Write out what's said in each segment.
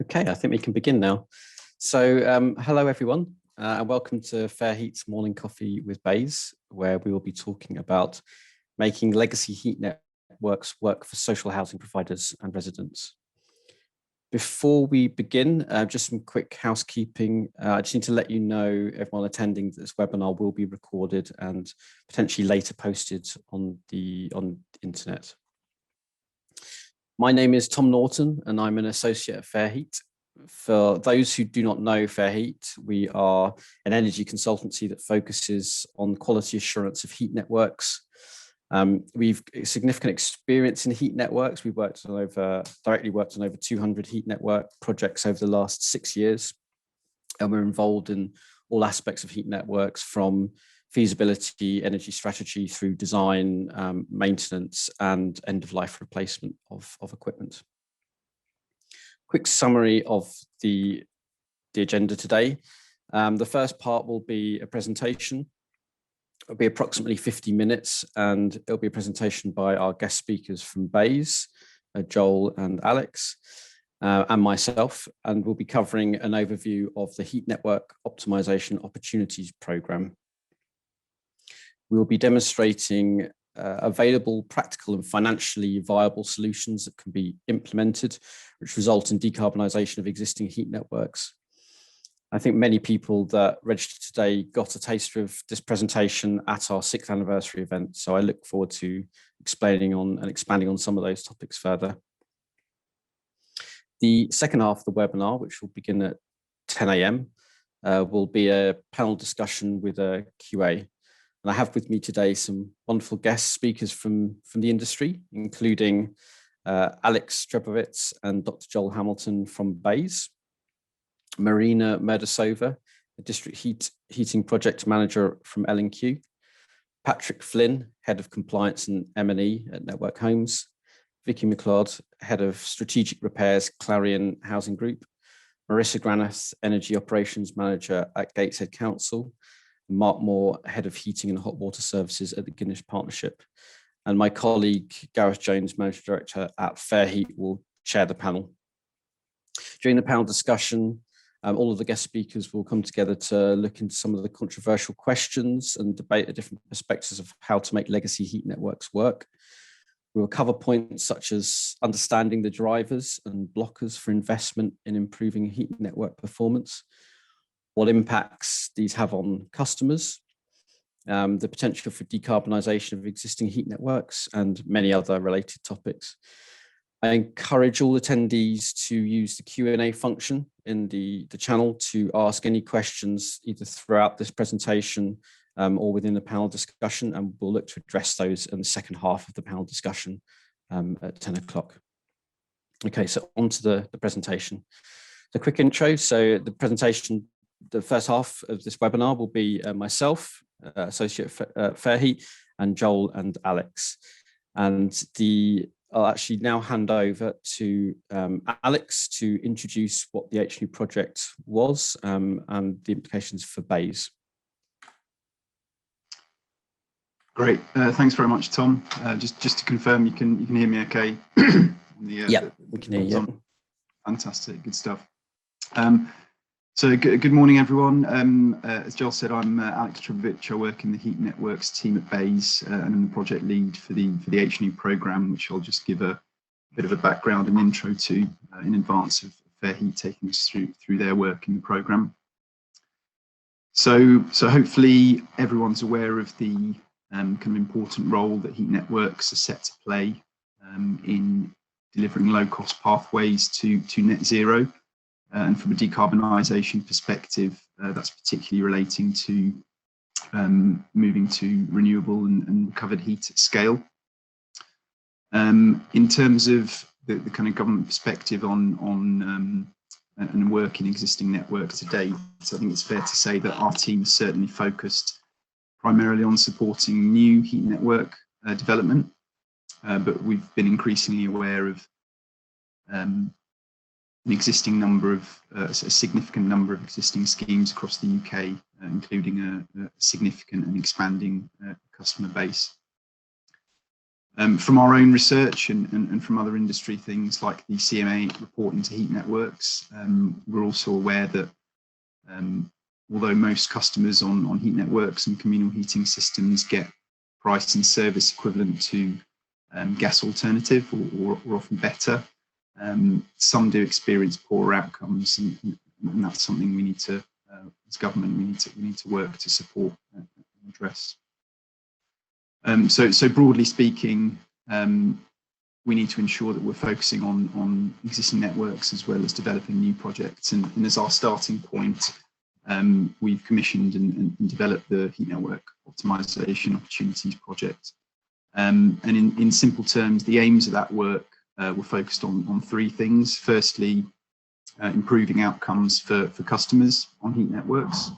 Okay, I think we can begin now. So hello everyone, and welcome to FairHeat's Morning Coffee with BEIS, where we will be talking about making legacy heat networks work for social housing providers and residents. Before we begin, just some quick housekeeping. I just need to let you know, everyone attending this webinar will be recorded and potentially later posted on the internet. My name is Tom Naughton, and I'm an associate at FairHeat. For those who do not know FairHeat, we are an energy consultancy that focuses on quality assurance of heat networks. We've significant experience in heat networks. We've directly worked on over 200 heat network projects over the last 6 years. And we're involved in all aspects of heat networks, from feasibility, energy strategy, through design, maintenance, and end-of-life replacement of equipment. Quick summary of the agenda today. The first part will be a presentation. It'll be approximately 50 minutes, and it'll be a presentation by our guest speakers from BEIS, Joel and Alex, and myself, and we'll be covering an overview of the Heat Network Optimisation Opportunities programme. We will be demonstrating available, practical and financially viable solutions that can be implemented, which result in decarbonisation of existing heat networks. I think many people that registered today got a taster of this presentation at our 6th anniversary event, so I look forward to explaining on and expanding on some of those topics further. The second half of the webinar, which will begin at 10 AM, will be a panel discussion with a QA. And I have with me today some wonderful guest speakers from the industry, including Alex Trebowicz and Dr. Joel Hamilton from BEIS, Marina Murdasova, a district heating project manager from L&Q, Patrick Flynn, head of compliance and M&E at Network Homes, Vicky Mcleod, head of strategic repairs, Clarion Housing Group, Marissa Gareth, energy operations manager at Gateshead Council, Mark Moore, head of heating and hot water services at the Guinness Partnership, and my colleague Gareth Jones, managing director at FairHeat, will chair the panel. During the panel discussion, all of the guest speakers will come together to look into some of the controversial questions and debate the different perspectives of how to make legacy heat networks work. We will cover points such as understanding the drivers and blockers for investment in improving heat network performance, what impacts these have on customers, the potential for decarbonisation of existing heat networks, and many other related topics. I encourage all attendees to use the Q&A function in the channel to ask any questions either throughout this presentation or within the panel discussion, and we'll look to address those in the second half of the panel discussion at 10 o'clock. Okay, so on to the presentation. So quick intro. So the presentation, the first half of this webinar will be myself, associate at FairHeat, and Joel and Alex. And I'll actually now hand over to Alex to introduce what the HNOO project was and the implications for BEIS. Great, thanks very much, Tom. Just to confirm, you can hear me okay? Yeah, we can hear you. Fantastic, good stuff. So good morning, everyone. As Joel said, I'm Alex Trebowicz. I work in the Heat Networks team at BEIS, and I'm the project lead for the HNOO programme, which I'll just give a bit of a background and intro to in advance of FairHeat taking us through their work in the programme. So hopefully everyone's aware of the kind of important role that heat networks are set to play in delivering low-cost pathways to net zero. And from a decarbonisation perspective, that's particularly relating to moving to renewable and recovered heat at scale. In terms of the kind of government perspective on and work in existing networks to date, so I think it's fair to say that our team is certainly focused primarily on supporting new heat network development, but we've been increasingly aware of a significant number of existing schemes across the UK, including a significant and expanding customer base. From our own research and from other industry things like the CMA reporting to heat networks, we're also aware that although most customers on heat networks and communal heating systems get price and service equivalent to gas alternative or often better, some do experience poorer outcomes, and that's something we need to, as government, we need to work to support and address. So broadly speaking, we need to ensure that we're focusing on existing networks as well as developing new projects. And as our starting point, we've commissioned and developed the Heat Network Optimisation Opportunities project. And in simple terms, the aims of that work were focused on three things. Firstly, improving outcomes for customers on heat networks.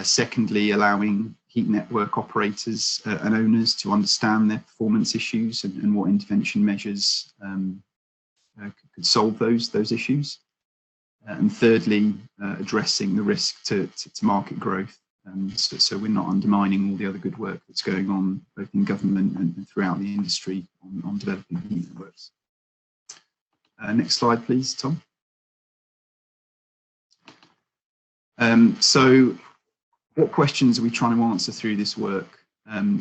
Secondly, allowing heat network operators and owners to understand their performance issues and what intervention measures could solve those issues. And thirdly, addressing the risk to market growth. So we're not undermining all the other good work that's going on both in government and throughout the industry on developing heat networks. Next slide, please, Tom. So what questions are we trying to answer through this work?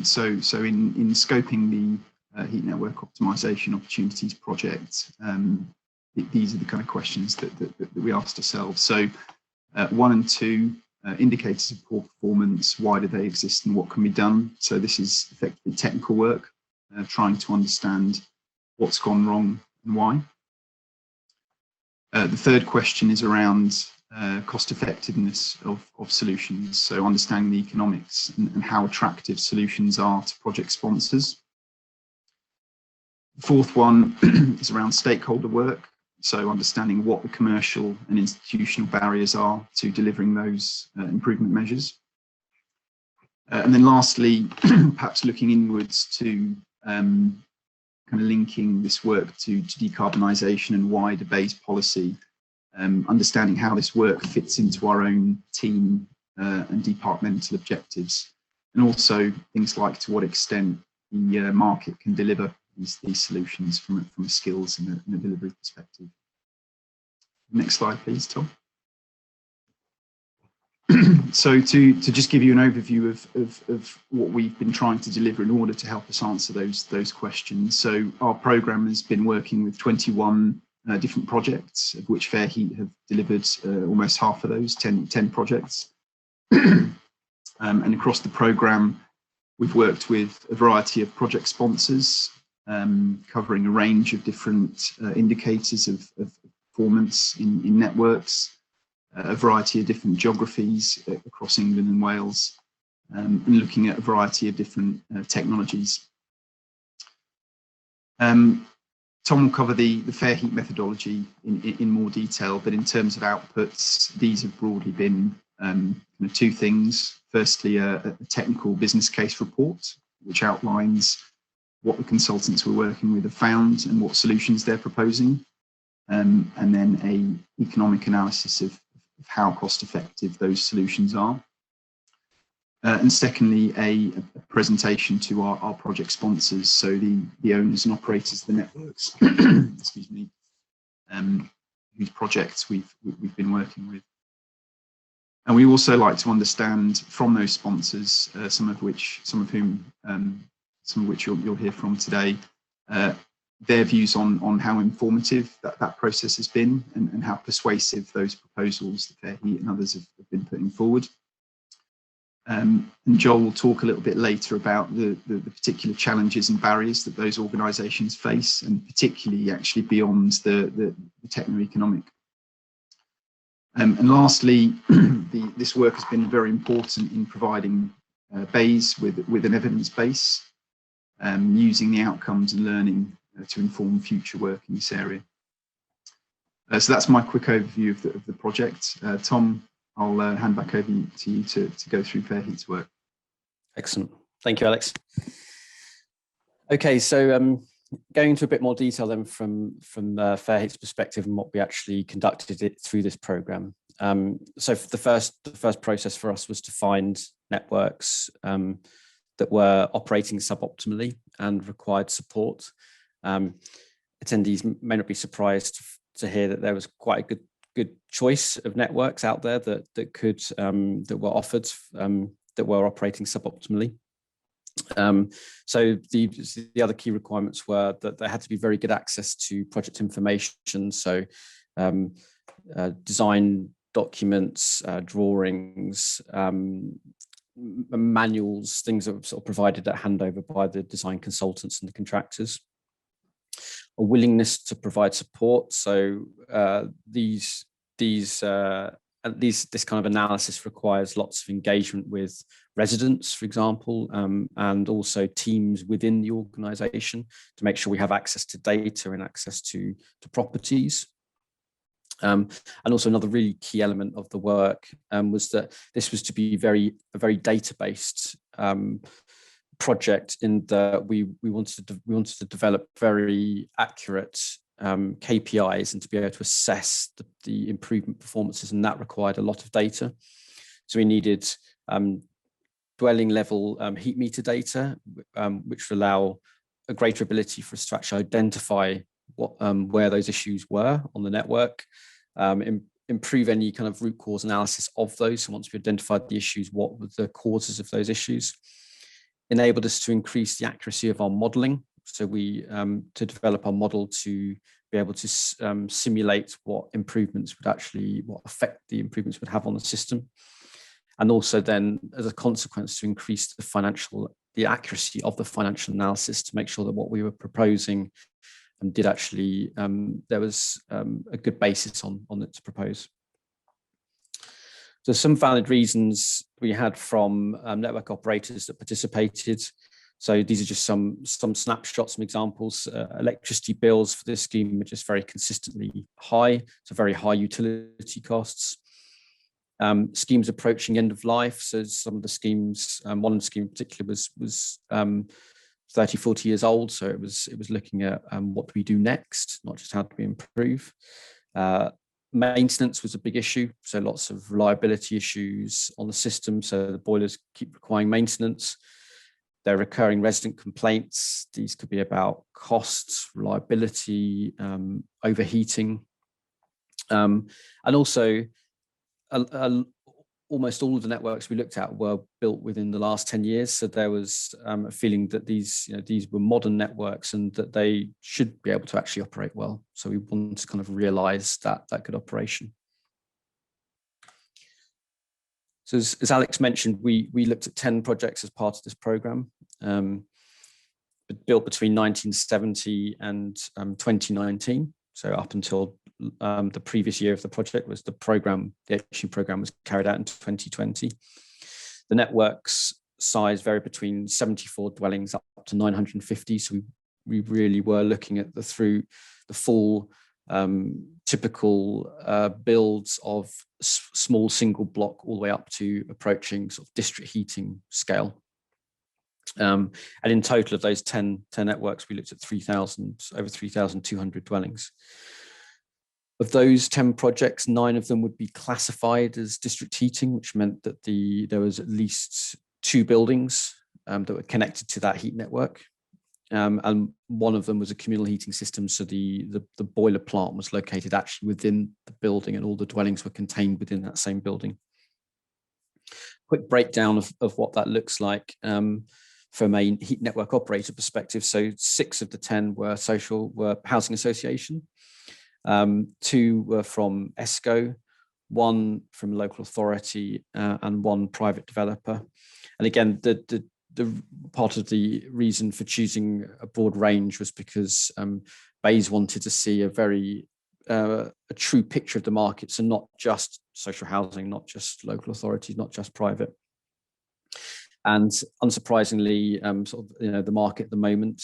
So in scoping the Heat Network Optimisation Opportunities project, these are the kind of questions that we asked ourselves. So 1 and 2, indicators of poor performance, why do they exist and what can be done? So this is effectively technical work, trying to understand what's gone wrong and why. The third question is around cost effectiveness of solutions, so understanding the economics and how attractive solutions are to project sponsors. The fourth one is around stakeholder work, so understanding what the commercial and institutional barriers are to delivering those improvement measures. And then lastly, perhaps looking inwards to kind of linking this work to decarbonisation and wider BEIS policy, understanding how this work fits into our own team and departmental objectives, and also things like to what extent the market can deliver these solutions from a skills and a delivery perspective. Next slide, please, Tom. So to just give you an overview of what we've been trying to deliver in order to help us answer those questions. So our programme has been working with 21 different projects, of which FairHeat have delivered almost half of those, 10 projects. And across the programme, we've worked with a variety of project sponsors, covering a range of different indicators of performance in networks, a variety of different geographies across England and Wales, and looking at a variety of different technologies. Tom will cover the FairHeat methodology in more detail, but in terms of outputs, these have broadly been two things. Firstly, a technical business case report, which outlines what the consultants we're working with have found and what solutions they're proposing, and then an economic analysis of how cost effective those solutions are. And secondly, a presentation to our project sponsors, so the owners and operators of the networks, excuse me, whose projects we've been working with. And we also like to understand from those sponsors, some of which you'll hear from today, their views on how informative that process has been and how persuasive those proposals that FairHeat and others have been putting forward. And Joel will talk a little bit later about the particular challenges and barriers that those organisations face, and particularly actually beyond the techno-economic. And lastly, this work has been very important in providing BEIS with an evidence base, using the outcomes and learning to inform future work in this area. So that's my quick overview of the project. Tom, I'll hand back over to you to go through FairHeat's work. Excellent. Thank you, Alex. Okay, so going into a bit more detail then from FairHeat's perspective and what we actually conducted it through this programme. So for the first process for us was to find networks that were operating suboptimally and required support. Attendees may not be surprised to hear that there was quite a good choice of networks out there that were offered that were operating suboptimally. So the other key requirements were that there had to be very good access to project information. So design documents, drawings, manuals, things that were sort of provided at handover by the design consultants and the contractors. A willingness to provide support. So this kind of analysis requires lots of engagement with residents, for example, and also teams within the organisation to make sure we have access to data and access to properties. And also another really key element of the work was that this was to be a very data-based project, in that we wanted to develop very accurate KPIs and to be able to assess the improvement performances, and that required a lot of data. So we needed dwelling level heat meter data, which would allow a greater ability for us to actually identify where those issues were on the network, improve any kind of root cause analysis of those. So once we identified the issues, what were the causes of those issues? Enabled us to increase the accuracy of our modelling. So we to develop our model to be able to simulate what effect the improvements would have on the system, and also then as a consequence to increase the accuracy of the financial analysis to make sure that what we were proposing did actually there was a good basis on it to propose. So some valid reasons we had from network operators that participated. So these are just some snapshots, some examples. Electricity bills for this scheme are just very consistently high, so very high utility costs. Schemes approaching end of life. So some of the schemes, one scheme in particular was 30, 40 years old. So it was looking at what do we do next, not just how do we improve. Maintenance was a big issue, so lots of reliability issues on the system. So the boilers keep requiring maintenance. There are recurring resident complaints. These could be about costs, reliability, overheating, and also almost all of the networks we looked at were built within the last 10 years. So there was a feeling that these were modern networks and that they should be able to actually operate well. So we wanted to kind of realize that good operation. So as Alex mentioned, we looked at 10 projects as part of this program, built between 1970 and 2019. So up until the previous year of the project was the HNOO program was carried out in 2020. The network's size varied between 74 dwellings up to 950. So we really were looking at through the full typical builds of small single block all the way up to approaching sort of district heating scale. And in total of those 10 networks, we looked at over 3,200 dwellings. Of those 10 projects, 9 of them would be classified as district heating, which meant that there was at least 2 buildings that were connected to that heat network. And one of them was a communal heating system. So the boiler plant was located actually within the building and all the dwellings were contained within that same building. Quick breakdown of what that looks like from a heat network operator perspective. So 6 of the 10 were housing association. 2 were from ESCO, 1 from local authority, and 1 private developer. And again, the part of the reason for choosing a broad range was because BEIS wanted to see a true picture of the market, so not just social housing, not just local authorities, not just private. And unsurprisingly, the market at the moment,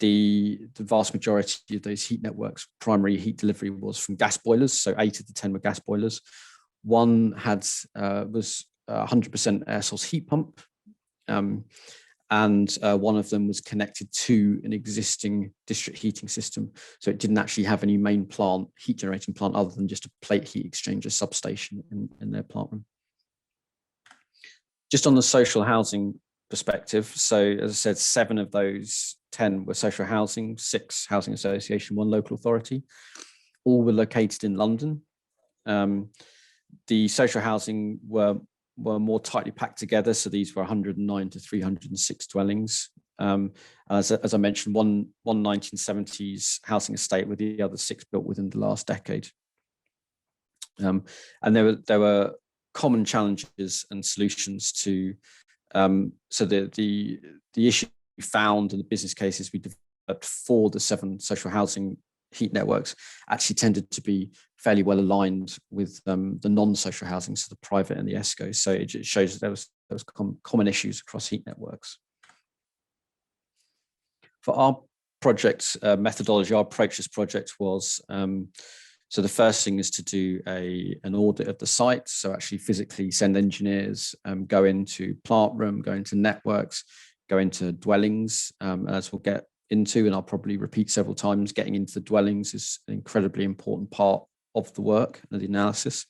the vast majority of those heat networks, primary heat delivery was from gas boilers. So 8 of the 10 were gas boilers. 1 was 100% air source heat pump. And one of them was connected to an existing district heating system. So it didn't actually have any main plant, heat generating plant, other than just a plate heat exchanger substation in their plant room. Just on the social housing perspective. So as I said, 7 of those 10 were social housing, 6 housing association, 1 local authority. All were located in London. The social housing were more tightly packed together. So these were 109 to 306 dwellings. As I mentioned, one 1970s housing estate with the other 6 built within the last decade. And there were common challenges and solutions to, so the issue we found and the business cases we developed for the 7 social housing heat networks actually tended to be fairly well aligned with the non-social housing, so the private and the ESCO. So it shows that there was common issues across heat networks. For our project methodology, our approach to this project was, so the first thing is to do an audit of the site. So actually physically send engineers, go into plant room, go into networks, go into dwellings, as we'll get into, and I'll probably repeat several times, getting into the dwellings is an incredibly important part of the work and the analysis.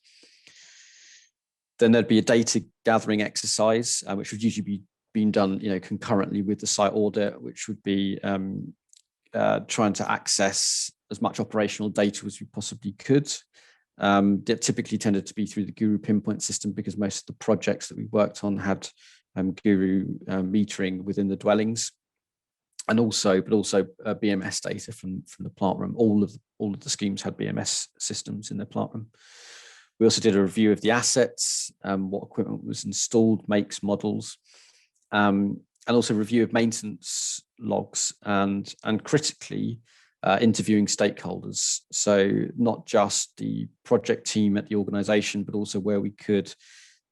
Then there'd be a data gathering exercise, which would usually be being done, concurrently with the site audit, which would be trying to access as much operational data as we possibly could. That typically tended to be through the Guru pinpoint system, because most of the projects that we worked on had Guru metering within the dwellings, and also BMS data from the plant room. All of the schemes had BMS systems in their plant room. We also did a review of the assets, what equipment was installed, makes, models, and also review of maintenance logs, and critically interviewing stakeholders. So not just the project team at the organisation, but also where we could,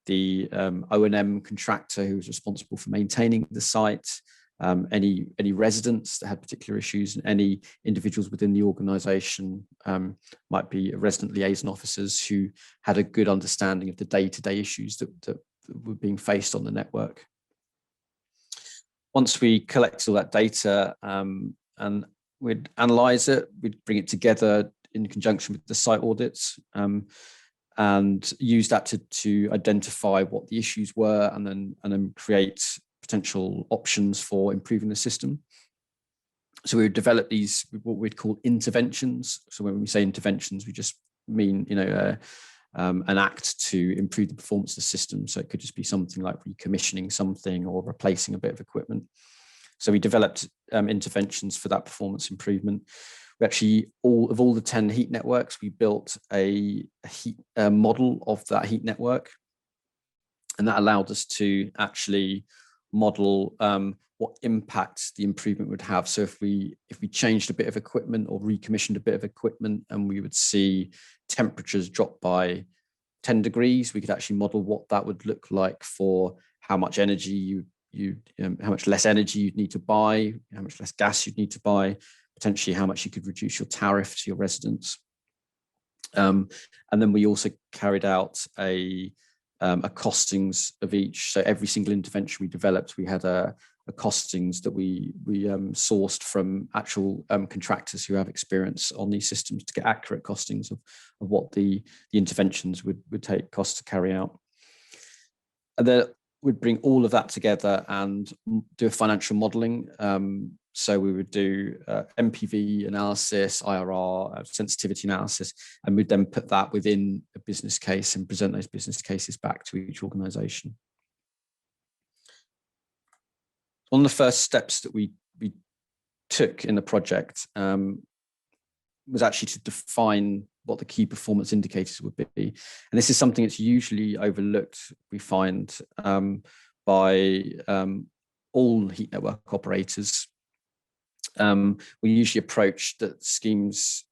the O&M contractor who was responsible for maintaining the site, any residents that had particular issues, and any individuals within the organisation, might be resident liaison officers who had a good understanding of the day-to-day issues that were being faced on the network. Once we collect all that data, and we'd analyse it, we'd bring it together in conjunction with the site audits, and use that to identify what the issues were, and then create potential options for improving the system. So we would develop these, what we'd call interventions. So when we say interventions, we just mean, an act to improve the performance of the system. So it could just be something like recommissioning something or replacing a bit of equipment. So we developed interventions for that performance improvement. We actually, all the 10 heat networks, we built a heat model of that heat network. And that allowed us to actually model what impact the improvement would have. So if we changed a bit of equipment or recommissioned a bit of equipment, and we would see temperatures drop by 10 degrees, we could actually model what that would look like for how much energy how much less energy you'd need to buy, how much less gas you'd need to buy, potentially how much you could reduce your tariff to your residents. And then we also carried out a costings of each. So every single intervention we developed, we had a costings that we sourced from actual contractors who have experience on these systems, to get accurate costings of what the interventions would take cost to carry out. And then we'd bring all of that together and do a financial modelling. So we would do MPV analysis, IRR, sensitivity analysis, and we'd then put that within a business case and present those business cases back to each organisation. One of the first steps that we took in the project was actually to define what the key performance indicators would be. And this is something that's usually overlooked, we find, by all heat network operators. We usually approach that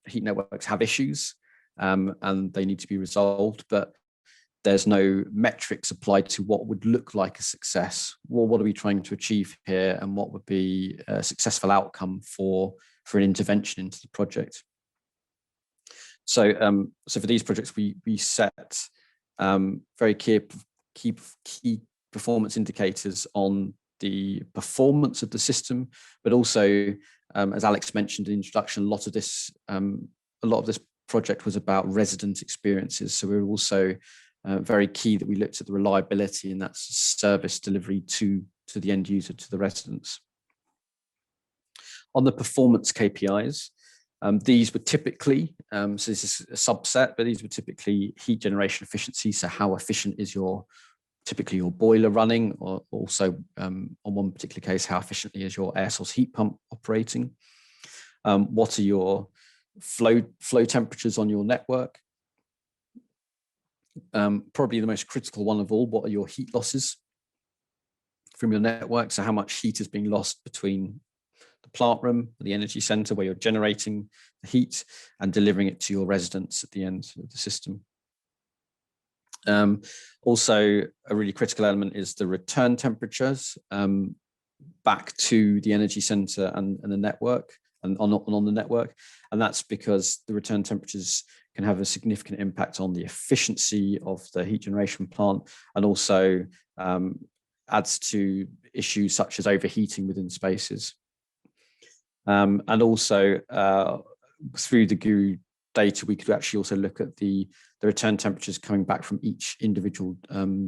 heat networks have issues, and they need to be resolved, but there's no metrics applied to what would look like a success. Well, what are we trying to achieve here, and what would be a successful outcome for an intervention into the project? So for these projects, we set very key performance indicators on the performance of the system, but also, as Alex mentioned in the introduction, a lot of this project was about resident experiences. So we were also very key that we looked at the reliability, and that's service delivery to the end user, to the residents. On the performance KPIs, these were typically, so this is a subset, but these were typically heat generation efficiency. So how efficient is typically your boiler running, or also on one particular case, how efficiently is your air source heat pump operating? What are your flow temperatures on your network? Probably the most critical one of all, what are your heat losses from your network? So how much heat is being lost between the plant room, the energy center where you're generating the heat, and delivering it to your residents at the end of the system. Also, a really critical element is the return temperatures back to the energy center and the network, and on the network. And that's because the return temperatures can have a significant impact on the efficiency of the heat generation plant, and also adds to issues such as overheating within spaces. And also through the GURU data, we could actually also look at the return temperatures coming back from each individual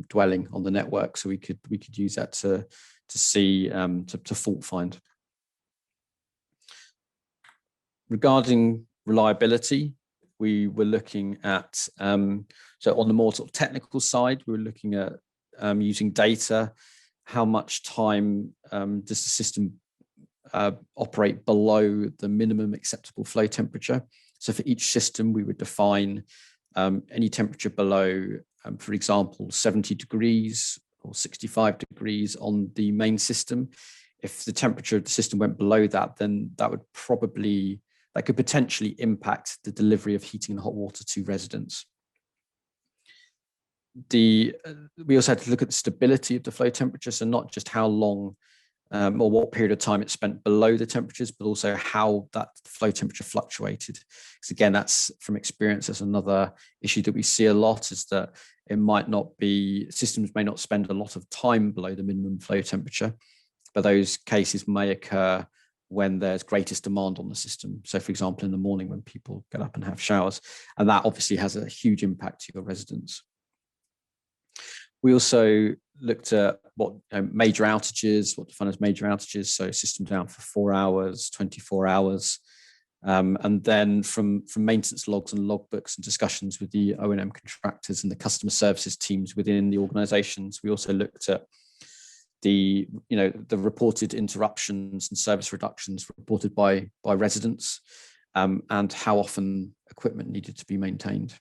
dwelling on the network. So we could use that to see to fault find. Regarding reliability, we were looking at so on the more sort of technical side, we were looking at using data. How much time does the system operate below the minimum acceptable flow temperature? So for each system, we would define any temperature below, for example, 70 degrees or 65 degrees on the main system. If the temperature of the system went below that, then that could potentially impact the delivery of heating and hot water to residents. We also had to look at the stability of the flow temperature, so not just how long or what period of time it spent below the temperatures, but also how that flow temperature fluctuated. Because again, that's from experience, that's another issue that we see a lot, is that systems may not spend a lot of time below the minimum flow temperature, but those cases may occur when there's greatest demand on the system. So for example, in the morning when people get up and have showers, and that obviously has a huge impact to your residents. We also looked at what major outages, what defined as major outages, so system down for 4 hours, 24 hours. And then from maintenance logs and logbooks and discussions with the O&M contractors and the customer services teams within the organizations, we also looked at the reported interruptions and service reductions reported by residents, and how often equipment needed to be maintained.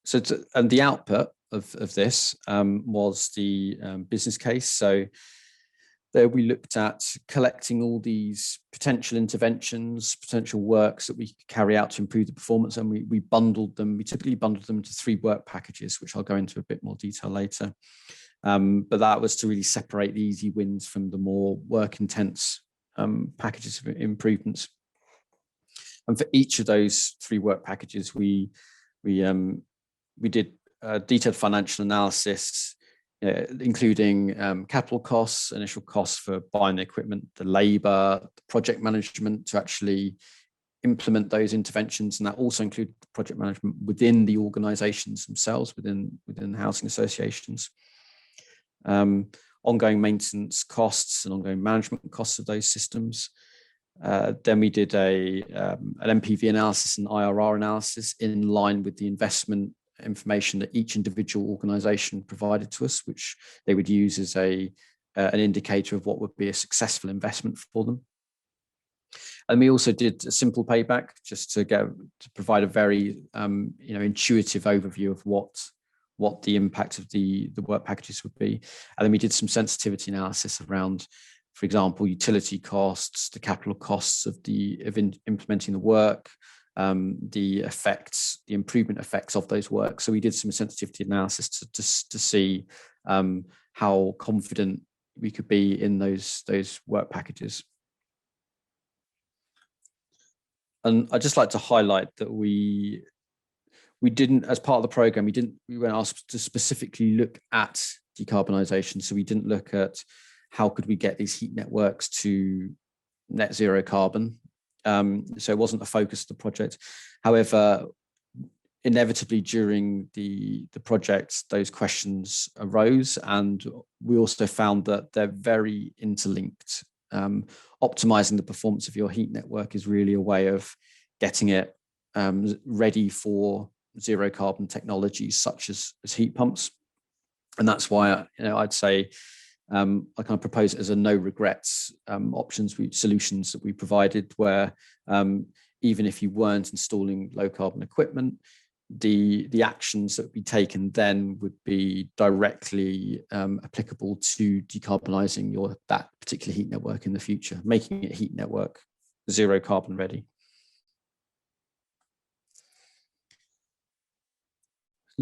So, and the output of this was the business case. So there we looked at collecting all these potential interventions, potential works that we could carry out to improve the performance, and we bundled them. We typically bundled them into 3 work packages, which I'll go into a bit more detail later. But that was to really separate the easy wins from the more work intense packages of improvements. And for each of those 3 work packages, we did detailed financial analysis, including capital costs, initial costs for buying the equipment, the labour, the project management to actually implement those interventions, and that also included project management within the organisations themselves, within the housing associations, ongoing maintenance costs and ongoing management costs of those systems. Then we did an NPV analysis and IRR analysis in line with the investment information that each individual organisation provided to us, which they would use as an indicator of what would be a successful investment for them. And we also did a simple payback, just to provide a very intuitive overview of what the impact of the work packages would be. And then we did some sensitivity analysis around, for example, utility costs, the capital costs of implementing the work, the improvement effects of those works. So we did some sensitivity analysis to see how confident we could be in those work packages. And I'd just like to highlight that we didn't, as part of the program, we weren't asked to specifically look at decarbonisation. So we didn't look at how could we get these heat networks to net zero carbon. So it wasn't a focus of the project. However, inevitably during the project, those questions arose, and we also found that they're very interlinked. Optimizing the performance of your heat network is really a way of getting it ready for zero carbon technologies such as heat pumps. And that's why I'd say I kind of propose it as a no regrets solutions that we provided, where even if you weren't installing low carbon equipment, the actions that would be taken then would be directly applicable to decarbonising that particular heat network in the future, making it heat network zero carbon ready.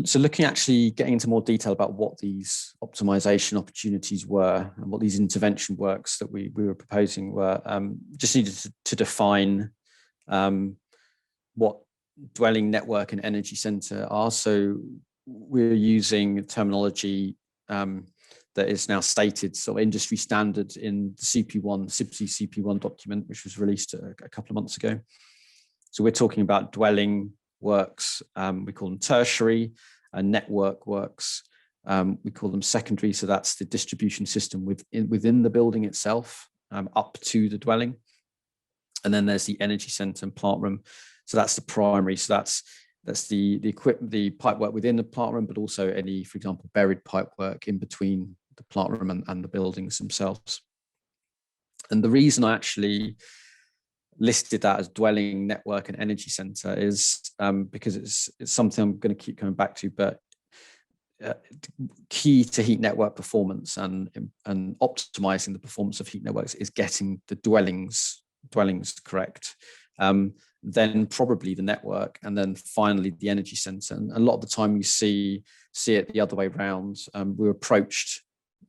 So getting into more detail about what these optimization opportunities were and what these intervention works that we were proposing were, just needed to define what dwelling network and energy center are. So we're using terminology that is now stated, so industry standard in the CP1, CIBSE CP1 document, which was released a couple of months ago. So we're talking about dwelling works, we call them tertiary, and network works, we call them secondary. So that's the distribution system within the building itself, up to the dwelling. And then there's the energy center and plant room. So that's the primary. So that's the equipment, the pipe work within the plant room, but also any, for example, buried pipe work in between the plant room and the buildings themselves. And the reason I actually listed that as dwelling, network, and energy center is because it's something I'm going to keep coming back to, but key to heat network performance and optimizing the performance of heat networks is getting the dwellings correct. Then probably the network, and then finally the energy center. And a lot of the time you see it the other way around. We're approached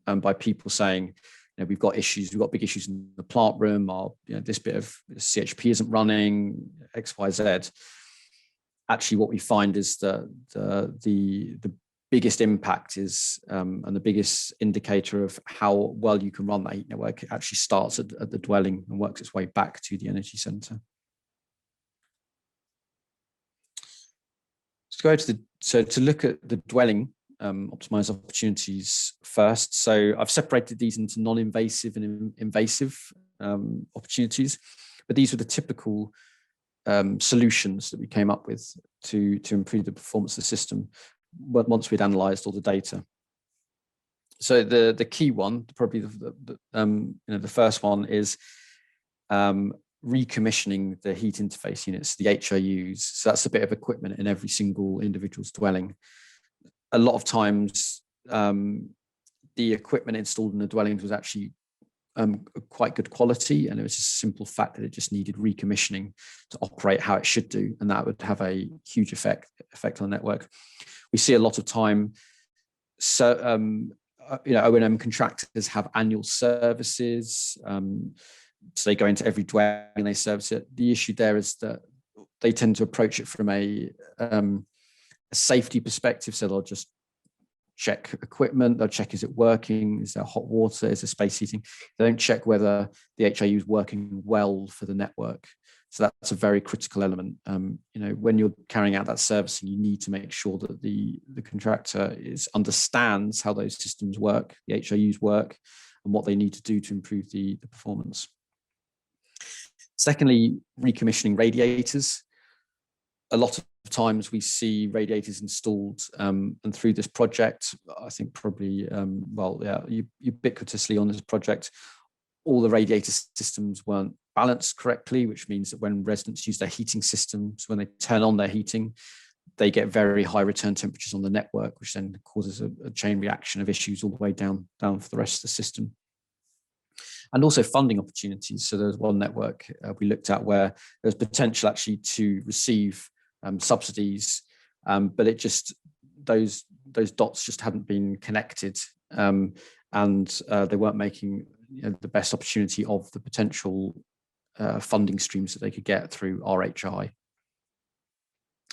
by people saying, we've got big issues in the plant room, or this bit of CHP isn't running, X, Y, Z. Actually, what we find is that the biggest impact is, and the biggest indicator of how well you can run that heat network, it actually starts at the dwelling and works its way back to the energy center. To look at the dwelling optimize opportunities first. So I've separated these into non-invasive and invasive opportunities, but these were the typical solutions that we came up with to improve the performance of the system once we'd analysed all the data. So the key one, probably the first one, is recommissioning the heat interface units, the HNOOs. So that's a bit of equipment in every single individual's dwelling. A lot of times, the equipment installed in the dwellings was actually quite good quality, and it was just a simple fact that it just needed recommissioning to operate how it should do, and that would have a huge effect on the network. We see a lot of time, so O&M contractors have annual services, so they go into every dwelling and they service it. The issue there is that they tend to approach it from a safety perspective, so they'll just check equipment, they'll check, is it working, is there hot water, is there space heating. They don't check whether the HNOO is working well for the network. So that's a very critical element. When you're carrying out that servicing, you need to make sure that the contractor understands how those systems work, the HNOOs work, and what they need to do to improve the performance. Secondly, recommissioning radiators. A lot of times we see radiators installed, and through this project, I think probably, ubiquitously on this project, all the radiator systems weren't balanced correctly, which means that when residents use their heating systems, when they turn on their heating, they get very high return temperatures on the network, which then causes a chain reaction of issues all the way down for the rest of the system. And also funding opportunities. So there's one network we looked at where there's potential actually to receive subsidies, but it just those dots just hadn't been connected, and they weren't making the best opportunity of the potential funding streams that they could get through RHI.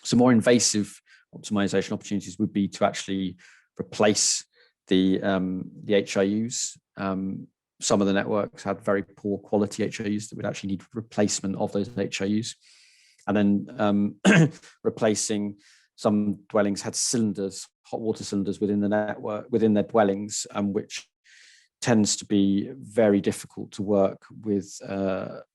So more invasive optimization opportunities would be to actually replace the HNOOs. Some of the networks had very poor quality HNOOs that would actually need replacement of those HNOOs. And then replacing some dwellings had cylinders, hot water cylinders within the network, within their dwellings, which tends to be very difficult to work with,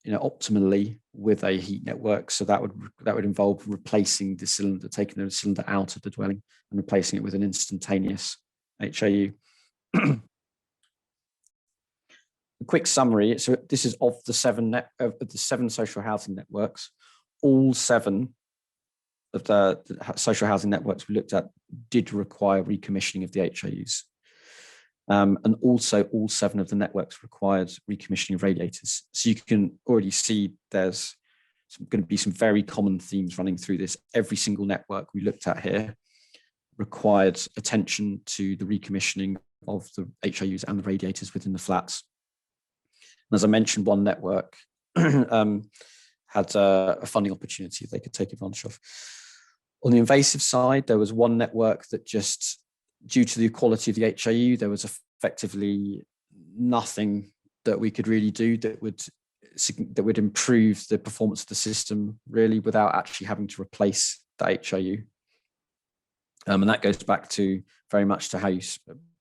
optimally with a heat network. So that would involve replacing the cylinder, taking the cylinder out of the dwelling and replacing it with an instantaneous HAU. A quick summary. So this is of the seven social housing networks. All 7 of the social housing networks we looked at did require recommissioning of the HAUs. And also all 7 of the networks required recommissioning of radiators. So you can already see there's going to be some very common themes running through this. Every single network we looked at here required attention to the recommissioning of the HAUs and the radiators within the flats. And as I mentioned, one network had a funding opportunity they could take advantage of. On the invasive side, there was one network that just, due to the quality of the HAU, there was effectively nothing that we could really do that would improve the performance of the system, really, without actually having to replace the HAU. And that goes back to very much to how you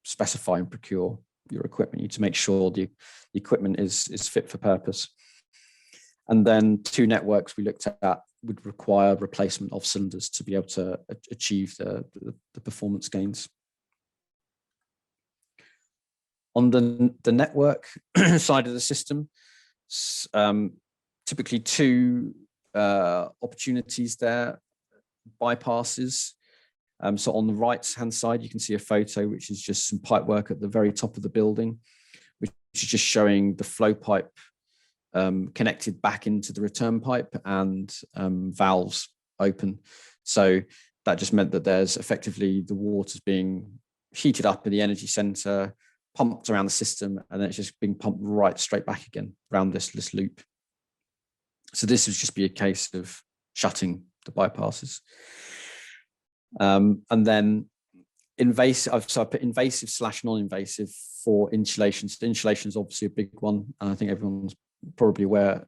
specify and procure your equipment. You need to make sure the equipment is fit for purpose. And then 2 networks we looked at would require replacement of cylinders to be able to achieve the performance gains. On the network side of the system, typically 2 opportunities there, bypasses. So on the right-hand side, you can see a photo, which is just some pipe work at the very top of the building, which is just showing the flow pipe connected back into the return pipe and valves open. So that just meant that there's effectively the water's being heated up in the energy center, pumped around the system, and then it's just being pumped right straight back again around this loop. So this would just be a case of shutting the bypasses. And then invasive, so I put invasive / non-invasive for insulation. So insulation is obviously a big one, and I think everyone's probably aware.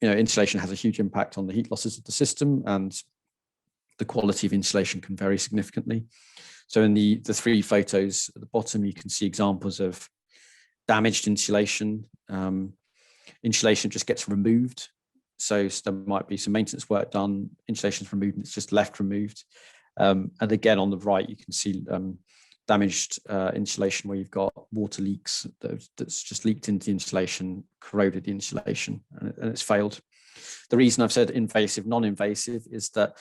Insulation has a huge impact on the heat losses of the system, and the quality of insulation can vary significantly. So in the 3 photos at the bottom, you can see examples of damaged insulation. Insulation just gets removed. So there might be some maintenance work done, insulation's removed, and it's just left removed. And again, on the right, you can see damaged insulation where you've got water leaks that's just leaked into the insulation, corroded the insulation, and it's failed. The reason I've said invasive, non-invasive is that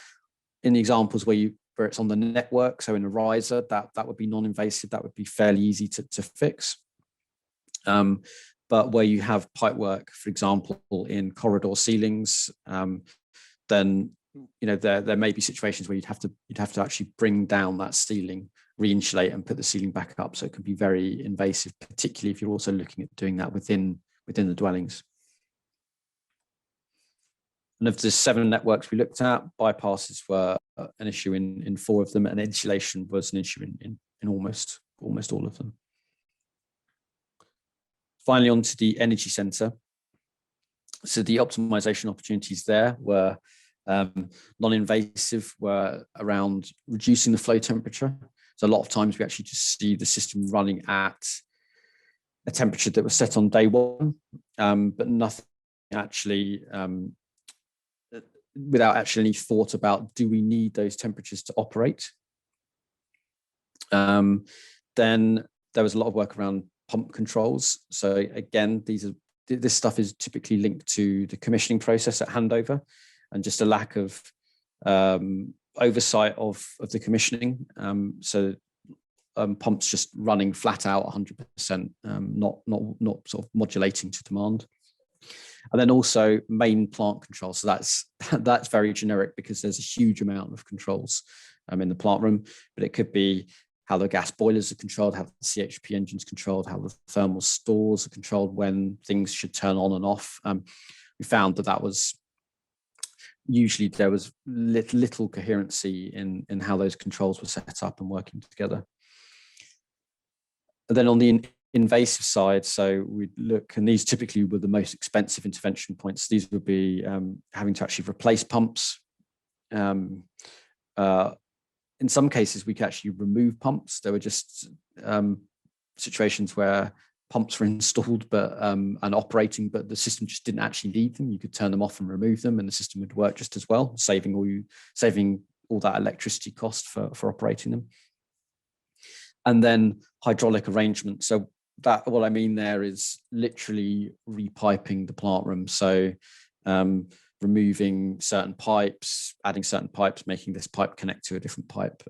in the examples where it's on the network, so in a riser, that would be non-invasive, that would be fairly easy to fix. But where you have pipework, for example, in corridor ceilings, then there may be situations where you'd have to actually bring down that ceiling, re-insulate, and put the ceiling back up. So it can be very invasive, particularly if you're also looking at doing that within the dwellings. And of the 7 networks we looked at, bypasses were an issue in 4 of them, and insulation was an issue in almost all of them. Finally, on to the energy centre. So the optimisation opportunities there were non-invasive, were around reducing the flow temperature. So a lot of times we actually just see the system running at a temperature that was set on day 1, but nothing actually, without actually any thought about, do we need those temperatures to operate? Then there was a lot of work around pump controls. So again, this stuff is typically linked to the commissioning process at handover, and just a lack of oversight of the commissioning. So pumps just running flat out 100%, not sort of modulating to demand. And then also main plant control. So that's very generic, because there's a huge amount of controls in the plant room, but it could be how the gas boilers are controlled, how the CHP engines controlled, how the thermal stores are controlled, when things should turn on and off. We found that was usually there was little coherency in how those controls were set up and working together. And then on the invasive side, so we'd look, and these typically were the most expensive intervention points. These would be having to actually replace pumps, in some cases, we could actually remove pumps. There were just situations where pumps were installed and operating, but the system just didn't actually need them. You could turn them off and remove them, and the system would work just as well, saving all that electricity cost for operating them. And then hydraulic arrangement. So that, what I mean there is literally repiping the plant room. So removing certain pipes, adding certain pipes, making this pipe connect to a different pipe.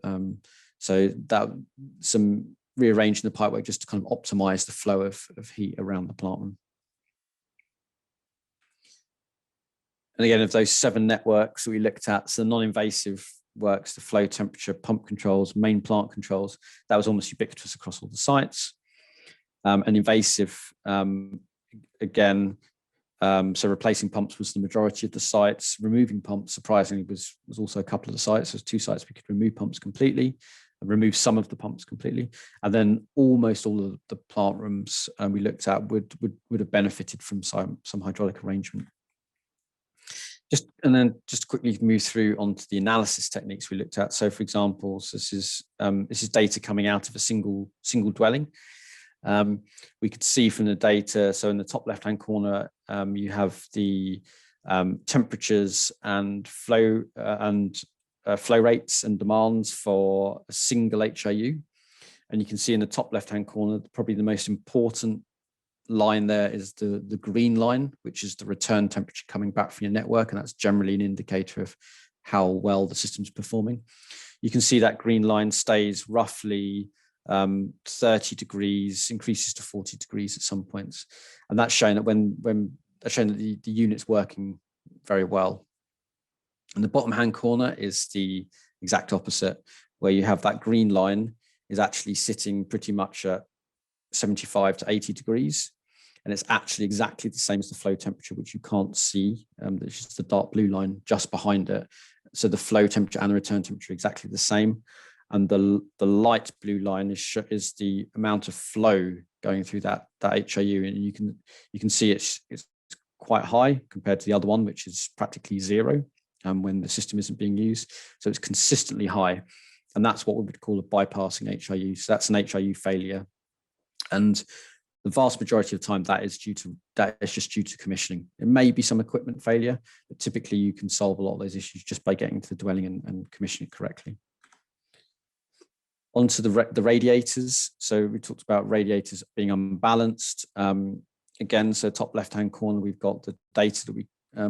So that some rearranging the pipework just to kind of optimize the flow of heat around the plant room. And again, of those 7 networks we looked at, so non-invasive works, the flow temperature, pump controls, main plant controls, that was almost ubiquitous across all the sites. And invasive, again, so replacing pumps was the majority of the sites. Removing pumps, surprisingly, was also a couple of the sites. There's 2 sites we could remove pumps completely, and remove some of the pumps completely. And then almost all of the plant rooms we looked at would have benefited from some hydraulic arrangement. And then just quickly move through onto the analysis techniques we looked at. So for example, so this is data coming out of a single dwelling. We could see from the data, so in the top left-hand corner, you have the temperatures and flow rates and demands for a single HIU. And you can see in the top left-hand corner, probably the most important line there is the green line, which is the return temperature coming back from your network. And that's generally an indicator of how well the system's performing. You can see that green line stays roughly 30 degrees, increases to 40 degrees at some points. And that's showing that when that's showing that the unit's working very well. And the bottom hand corner is the exact opposite, where you have that green line is actually sitting pretty much at 75 to 80 degrees. And it's actually exactly the same as the flow temperature, which you can't see. It's just the dark blue line just behind it. So the flow temperature and the return temperature are exactly the same. And the light blue line is the amount of flow going through that HIU. And you can see it's quite high compared to the other one, which is practically zero when the system isn't being used. So it's consistently high. And that's what we would call a bypassing HIU. So that's an HIU failure. And the vast majority of the time that is just due to commissioning. It may be some equipment failure, but typically you can solve a lot of those issues just by getting to the dwelling and commissioning it correctly. Onto the radiators. So we talked about radiators being unbalanced. Again, so top left-hand corner, we've got the data that we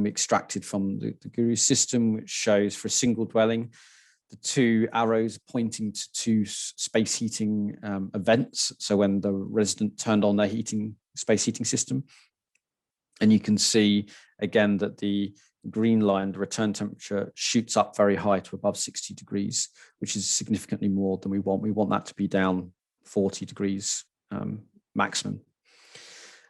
extracted from the Guru system, which shows for a single dwelling, the 2 arrows pointing to 2 space heating events. So when the resident turned on their space heating system, and you can see again that the green line, the return temperature, shoots up very high to above 60 degrees, which is significantly more than we want. We want that to be down 40 degrees maximum.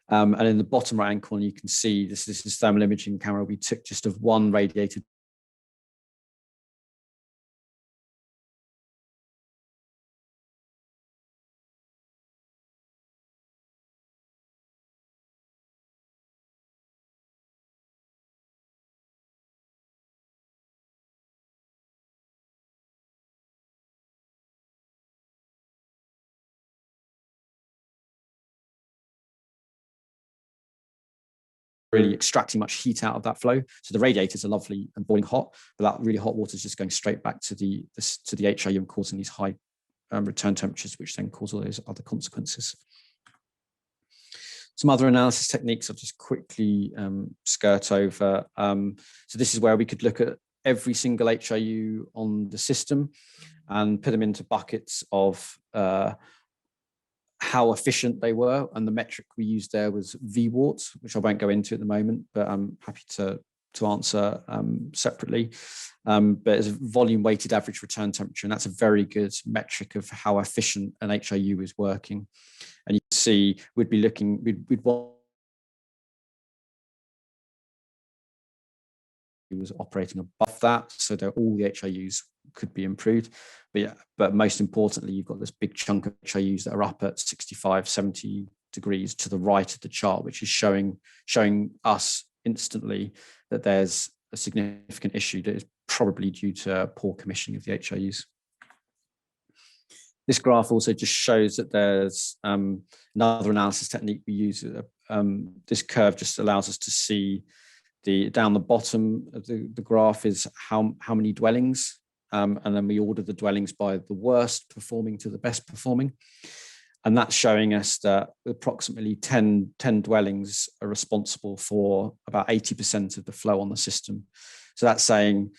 And in the bottom right-hand corner, you can see this is thermal imaging camera. We took just of one radiator really extracting much heat out of that flow. So the radiators are lovely and boiling hot, but that really hot water is just going straight back to the HIU and causing these high return temperatures, which then cause all those other consequences. Some other analysis techniques I'll just quickly skirt over. So this is where we could look at every single HIU on the system and put them into buckets of how efficient they were, and the metric we used there was VWAT, which I won't go into at the moment, but I'm happy to answer separately. But it's a volume weighted average return temperature, and that's a very good metric of how efficient an HIU is working. And you can see we'd want was operating above that, so that all the HIUs could be improved. But most importantly, you've got this big chunk of HIUs that are up at 65, 70 degrees to the right of the chart, which is showing us instantly that there's a significant issue that is probably due to poor commissioning of the HIUs. This graph also just shows that there's another analysis technique we use. This curve just allows us to see down the bottom of the graph is how many dwellings, and then we order the dwellings by the worst performing to the best performing. And that's showing us that approximately 10 dwellings are responsible for about 80% of the flow on the system. So that's saying,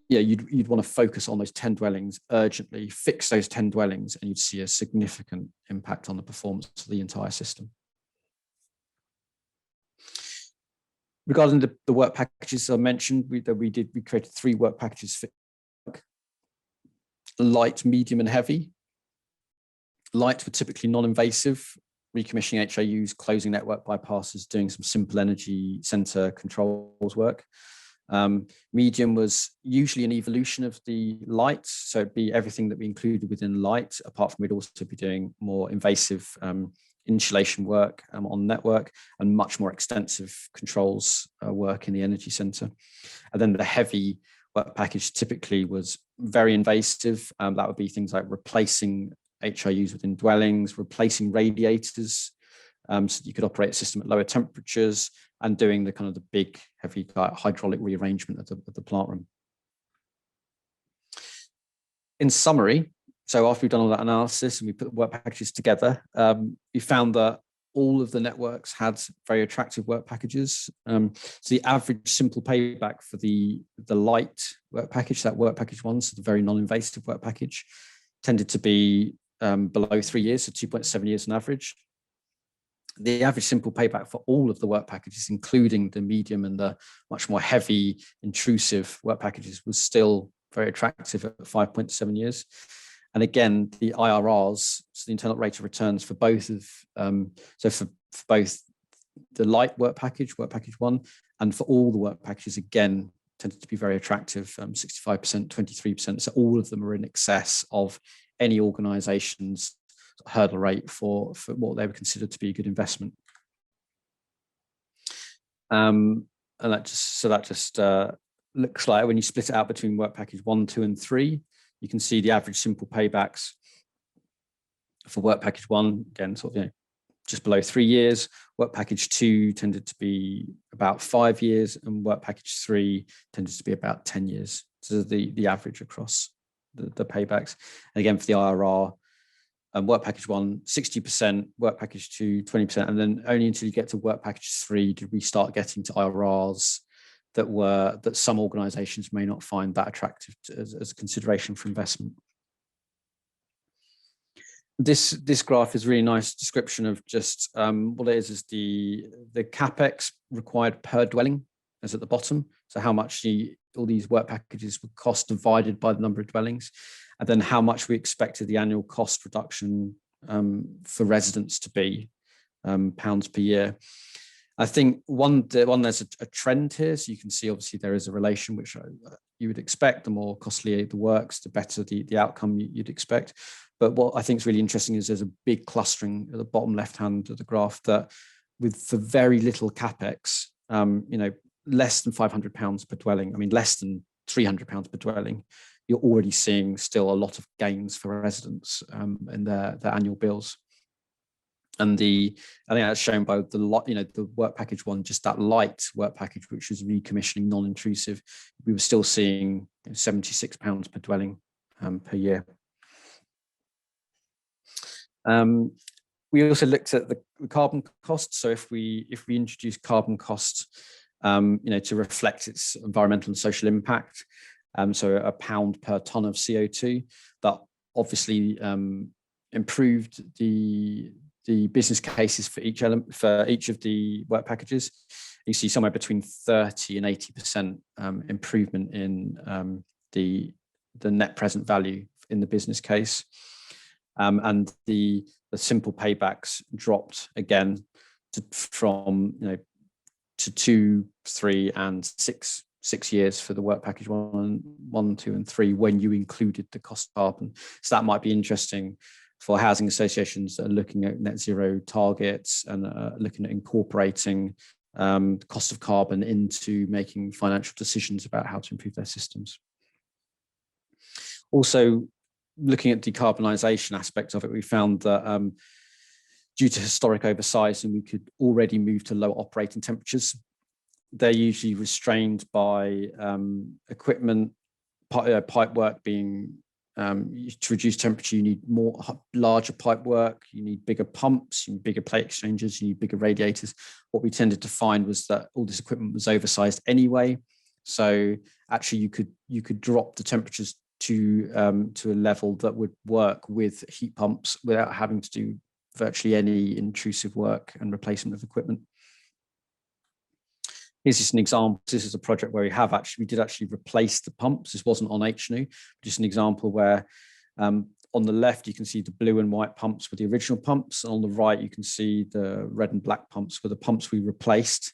you'd want to focus on those 10 dwellings urgently, fix those 10 dwellings, and you'd see a significant impact on the performance of the entire system. Regarding the work packages I mentioned, we created 3 work packages for light, medium, and heavy. Light were typically non-invasive, recommissioning HIUs, closing network bypasses, doing some simple energy center controls work. Medium was usually an evolution of the light, so it'd be everything that we included within light, apart from we'd also be doing more invasive insulation work on network and much more extensive controls work in the energy center. And then the heavy work package typically was very invasive. That would be things like replacing HIUs within dwellings, replacing radiators, so that you could operate a system at lower temperatures, and doing the kind of the big heavy hydraulic rearrangement of the plant room. In summary, so after we've done all that analysis and we put the work packages together, we found that all of the networks had very attractive work packages. So the average simple payback for the light work package, that work package 1, so the very non-invasive work package, tended to be below 3 years, so 2.7 years on average. The average simple payback for all of the work packages, including the medium and the much more heavy, intrusive work packages, was still very attractive at 5.7 years. And again, the IRRs, so the internal rate of returns for both of, so for both the light work package 1, and for all the work packages, again, tended to be very attractive, 65%, 23%. So all of them are in excess of any organization's hurdle rate for what they would consider to be a good investment. And that just looks like, when you split it out between work package 1, 2, and 3, you can see the average simple paybacks for work package 1, again, sort of, just below 3 years. Work package 2 tended to be about 5 years, and work package 3 tended to be about 10 years. So the average across the paybacks. And again, for the IRR, work package 1, 60%, work package 2, 20%, and then only until you get to work package 3 did we start getting to IRRs that some organizations may not find that attractive as a consideration for investment. This graph is a really nice description of just what it is the capex required per dwelling is at the bottom. So how much all these work packages would cost divided by the number of dwellings, and then how much we expected the annual cost reduction for residents to be, pounds per year. I think there's a trend here. So you can see, obviously, there is a relation which you would expect. The more costly the works, the better the outcome you'd expect. But what I think is really interesting is there's a big clustering at the bottom left-hand of the graph that for very little capex, less than £500 per dwelling, less than £300 per dwelling, you're already seeing still a lot of gains for residents in their annual bills. And I think that's shown by the work package 1, just that light work package, which was recommissioning non-intrusive, we were still seeing £76 per dwelling per year. We also looked at the carbon cost. So if we introduce carbon cost, to reflect its environmental and social impact, so £1 per tonne of CO2, that obviously improved the business cases for each of the work packages. You see somewhere between 30 and 80% improvement in the net present value in the business case, and the simple paybacks dropped again from 2, 3, and 6 years for the work package 1, 2, and 3 when you included the cost carbon. So that might be interesting for housing associations that are looking at net zero targets and looking at incorporating the cost of carbon into making financial decisions about how to improve their systems. Also, looking at decarbonisation aspect of it, we found that due to historic oversizing, we could already move to lower operating temperatures. They're usually restrained by equipment, pipework being, to reduce temperature, you need larger pipework, you need bigger pumps, you need bigger plate exchangers, you need bigger radiators. What we tended to find was that all this equipment was oversized anyway. So actually you could drop the temperatures to a level that would work with heat pumps without having to do virtually any intrusive work and replacement of equipment. Here's just an example. This is a project where we did actually replace the pumps. This wasn't on HNOO, just an example where on the left, you can see the blue and white pumps were the original pumps. And on the right, you can see the red and black pumps were the pumps we replaced.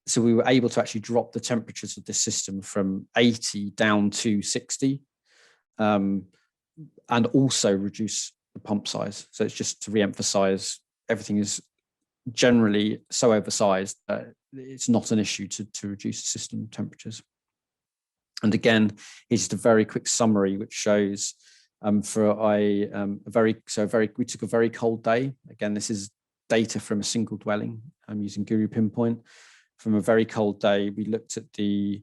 So we were able to actually drop the temperatures of this system from 80 down to 60 and also reduce the pump size. So it's just to re-emphasize, everything is generally so oversized that it's not an issue to reduce the system temperatures. And again, here's just a very quick summary which shows we took a very cold day. Again, this is data from a single dwelling. I'm using Guru Pinpoint. From a very cold day, we looked at the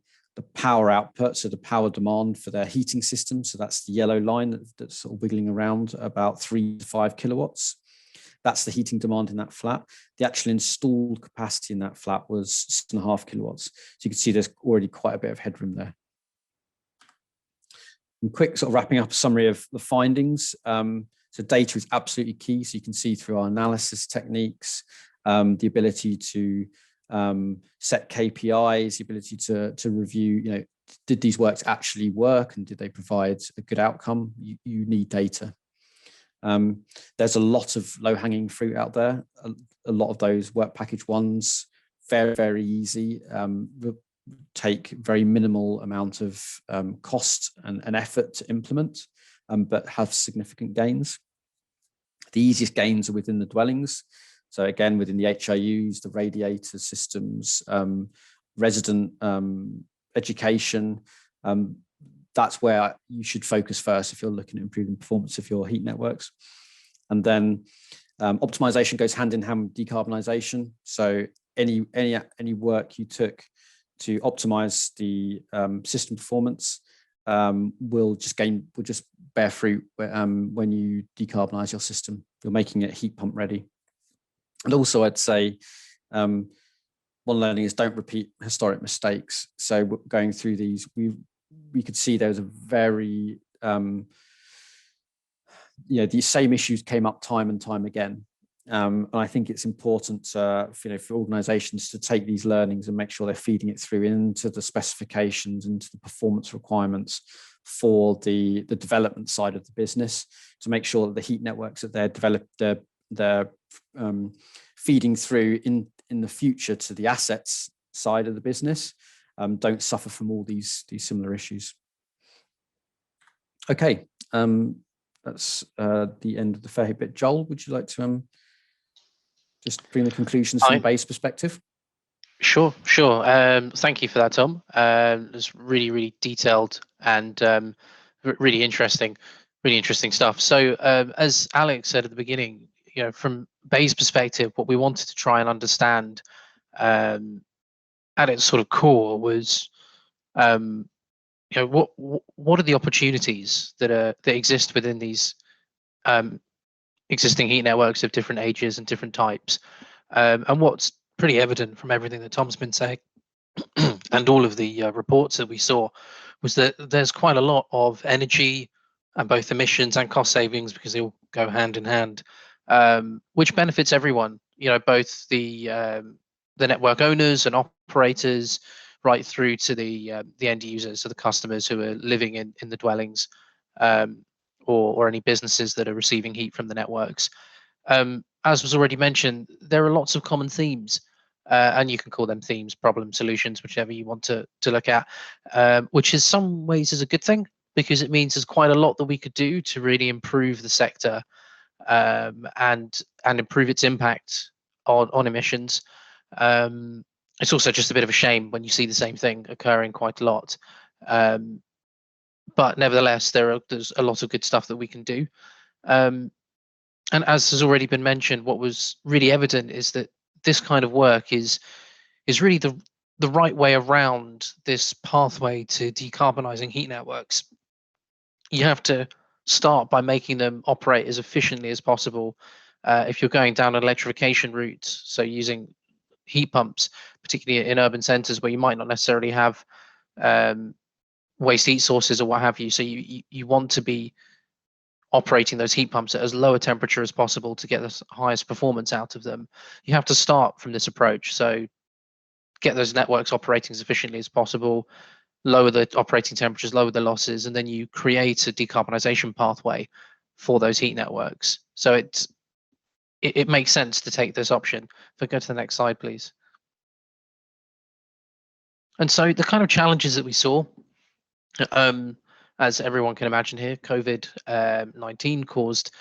power output, so the power demand for their heating system. So that's the yellow line that's sort of wiggling around, about 3 to 5 kilowatts. That's the heating demand in that flat. The actual installed capacity in that flat was 6.5 kilowatts. So you can see there's already quite a bit of headroom there. And quick sort of wrapping up a summary of the findings. So data is absolutely key. So you can see through our analysis techniques, the ability to set KPIs, the ability to review, did these works actually work and did they provide a good outcome? You need data. There's a lot of low-hanging fruit out there. A lot of those work package ones, very, very easy, take very minimal amount of cost and effort to implement, but have significant gains. The easiest gains are within the dwellings. So again, within the HIUs, the radiator systems, resident education, that's where you should focus first if you're looking at improving performance of your heat networks. And then optimization goes hand in hand with decarbonisation. So any work you took to optimize the system performance will just bear fruit when you decarbonize your system. You're making it heat pump ready. And also, I'd say one learning is don't repeat historic mistakes. So going through these, we could see there was a very, these same issues came up time and time again. And I think it's important for organizations to take these learnings and make sure they're feeding it through into the specifications, into the performance requirements for the development side of the business, to make sure that the heat networks that they're feeding through in the future to the assets side of the business don't suffer from all these similar issues. Okay, that's the end of the FairHeat bit. Joel, would you like to just bring the conclusions from BEIS perspective? Sure. Thank you for that, Tom. It's really, really detailed and really interesting stuff. So as Alex said at the beginning, from BEIS perspective, what we wanted to try and understand at its sort of core was, what are the opportunities that exist within these existing heat networks of different ages and different types, and what's pretty evident from everything that Tom's been saying and all of the reports that we saw was that there's quite a lot of energy and both emissions and cost savings, because they all go hand in hand, which benefits everyone, both the network owners and operators, right through to the end users, so the customers who are living in the dwellings, or any businesses that are receiving heat from the networks. As was already mentioned, there are lots of common themes, and you can call them themes, problem, solutions, whichever you want to look at, which in some ways is a good thing, because it means there's quite a lot that we could do to really improve the sector and improve its impact on emissions. it's also just a bit of a shame when you see the same thing occurring quite a lot. But nevertheless, there's a lot of good stuff that we can do. And as has already been mentioned, what was really evident is that this kind of work is really the right way around this pathway to decarbonising heat networks. You have to start by making them operate as efficiently as possible. If you're going down an electrification route, so using heat pumps, particularly in urban centres where you might not necessarily have waste heat sources or what have you, so you want to be operating those heat pumps at as low a temperature as possible to get the highest performance out of them. You have to start from this approach. So get those networks operating as efficiently as possible, lower the operating temperatures, lower the losses, and then you create a decarbonisation pathway for those heat networks. So it makes sense to take this option. If I go to the next slide, please. And so the kind of challenges that we saw, as everyone can imagine here, COVID-19 caused,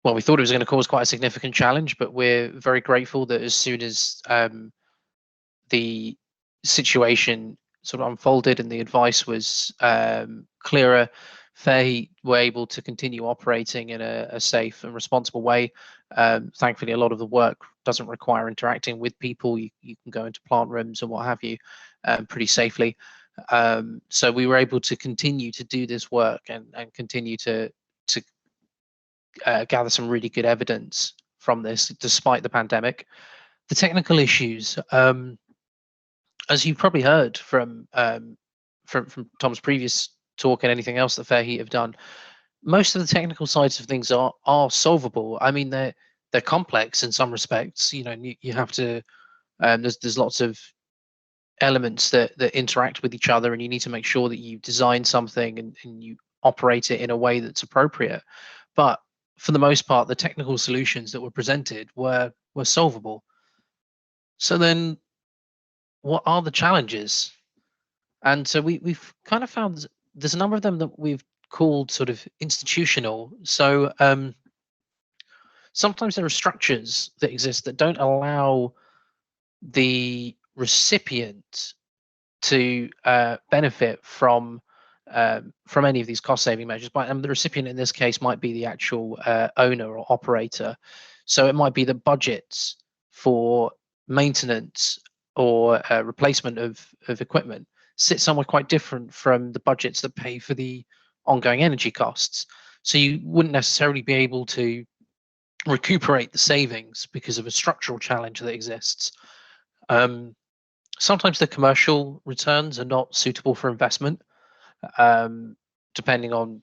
well, we thought it was going to cause quite a significant challenge, but we're very grateful that as soon as the situation sort of unfolded and the advice was clearer, FairHeat were able to continue operating in a safe and responsible way. Thankfully, a lot of the work doesn't require interacting with people. You can go into plant rooms and what have you pretty safely. So we were able to continue to do this work and continue to gather some really good evidence from this, despite the pandemic. The technical issues, as you've probably heard from Tom's previous talk and anything else that FairHeat have done, most of the technical sides of things are solvable. I mean, they're complex in some respects. You know, you have to. There's lots of elements that interact with each other, and you need to make sure that you design something and you operate it in a way that's appropriate. But for the most part, the technical solutions that were presented were solvable. So then, what are the challenges? And so we've kind of found there's a number of them that we've called sort of institutional. So sometimes there are structures that exist that don't allow the recipient to benefit from any of these cost-saving measures. But the recipient in this case might be the actual owner or operator. So it might be the budgets for maintenance or replacement of equipment sit somewhere quite different from the budgets that pay for the ongoing energy costs. So you wouldn't necessarily be able to recuperate the savings because of a structural challenge that exists. Sometimes the commercial returns are not suitable for investment, depending on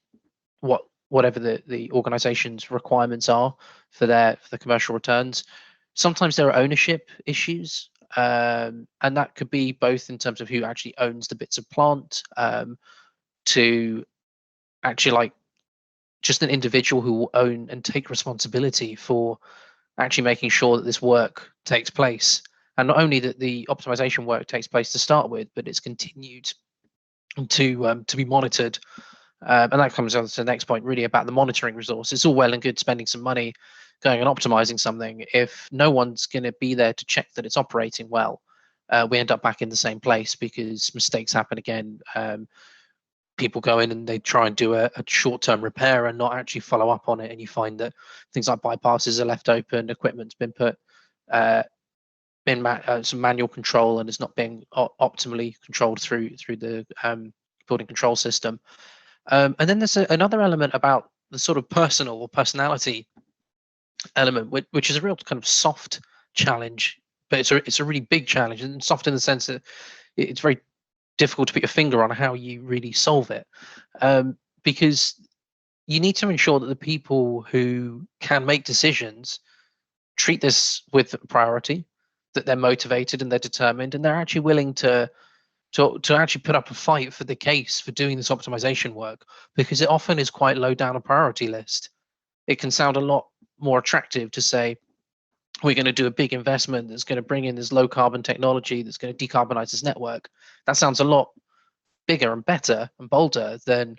whatever the organization's requirements are for the commercial returns. Sometimes there are ownership issues, and that could be both in terms of who actually owns the bits of plant, to actually like just an individual who will own and take responsibility for actually making sure that this work takes place. And not only that the optimization work takes place to start with, but it's continued to be monitored. And that comes on to the next point, really about the monitoring resource. It's all well and good spending some money going and optimizing something. If no one's going to be there to check that it's operating well, we end up back in the same place because mistakes happen again. People go in and they try and do a short-term repair and not actually follow up on it, and you find that things like bypasses are left open, equipment's been put in some manual control and is not being optimally controlled through the building control system. And then there's another element about the sort of personal or personality element, which is a real kind of soft challenge, but it's a really big challenge, and soft in the sense that it's very difficult to put your finger on how you really solve it, because you need to ensure that the people who can make decisions treat this with priority, that they're motivated and they're determined, and they're actually willing to actually put up a fight for the case for doing this optimization work, because it often is quite low down a priority list. It can sound a lot more attractive to say, we're going to do a big investment that's going to bring in this low carbon technology that's going to decarbonize this network. That sounds a lot bigger and better and bolder than,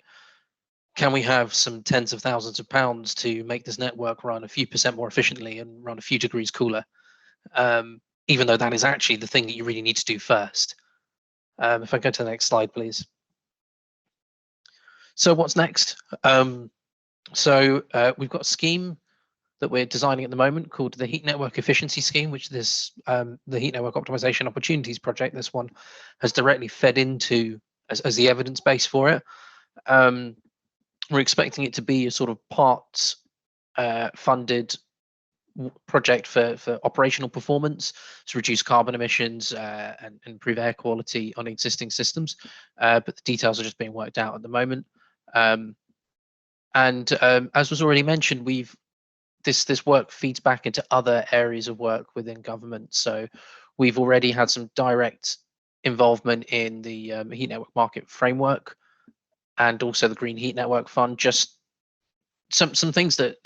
can we have some tens of thousands of pounds to make this network run a few % more efficiently and run a few degrees cooler? even though that is actually the thing that you really need to do first. If I go to the next slide, please. So what's next? We've got a scheme that we're designing at the moment called the Heat Network Efficiency Scheme, which this the Heat Network Optimisation Opportunities project, this one, has directly fed into as the evidence base for it. We're expecting it to be a sort of parts funded project for operational performance, to reduce carbon emissions and improve air quality on existing systems. But the details are just being worked out at the moment. As was already mentioned, this work feeds back into other areas of work within government. So we've already had some direct involvement in the Heat Network Market Framework and also the Green Heat Network Fund. Just some things that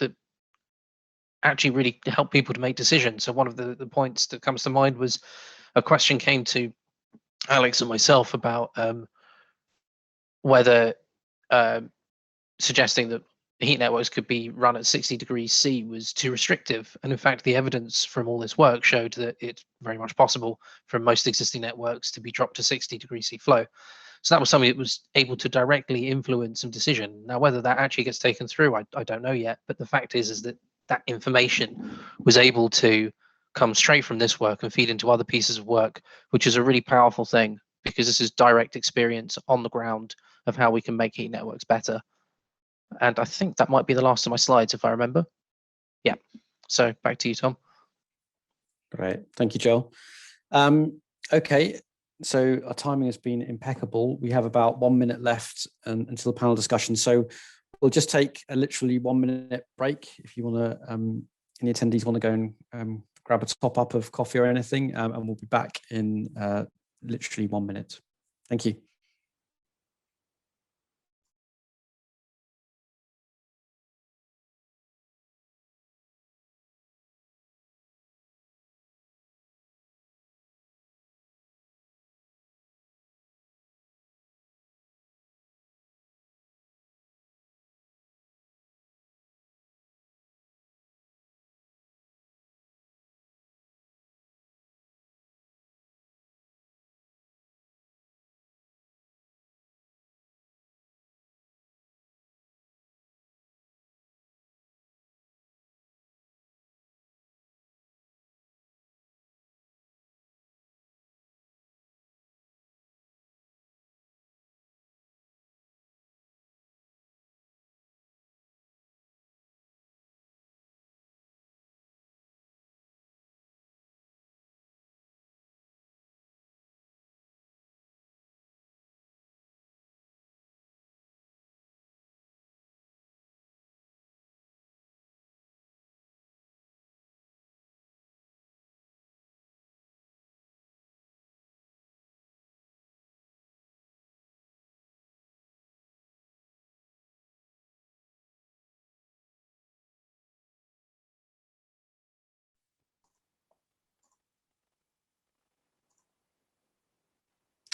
actually really help people to make decisions. So one of the points that comes to mind was a question came to Alex and myself about whether suggesting that heat networks could be run at 60 degrees C was too restrictive. And in fact, the evidence from all this work showed that it's very much possible for most existing networks to be dropped to 60 degrees C flow. So that was something that was able to directly influence some decision. Now, whether that actually gets taken through, I don't know yet. But the fact is that that information was able to come straight from this work and feed into other pieces of work, which is a really powerful thing, because this is direct experience on the ground of how we can make heat networks better. And I think that might be the last of my slides, if I remember. Yeah. So back to you, Tom. Great. Thank you, Joel. Okay. So our timing has been impeccable. We have about 1 minute left until the panel discussion. So we'll just take a literally 1 minute break. If you want to, any attendees want to go and grab a top up of coffee or anything, and we'll be back in literally 1 minute. Thank you.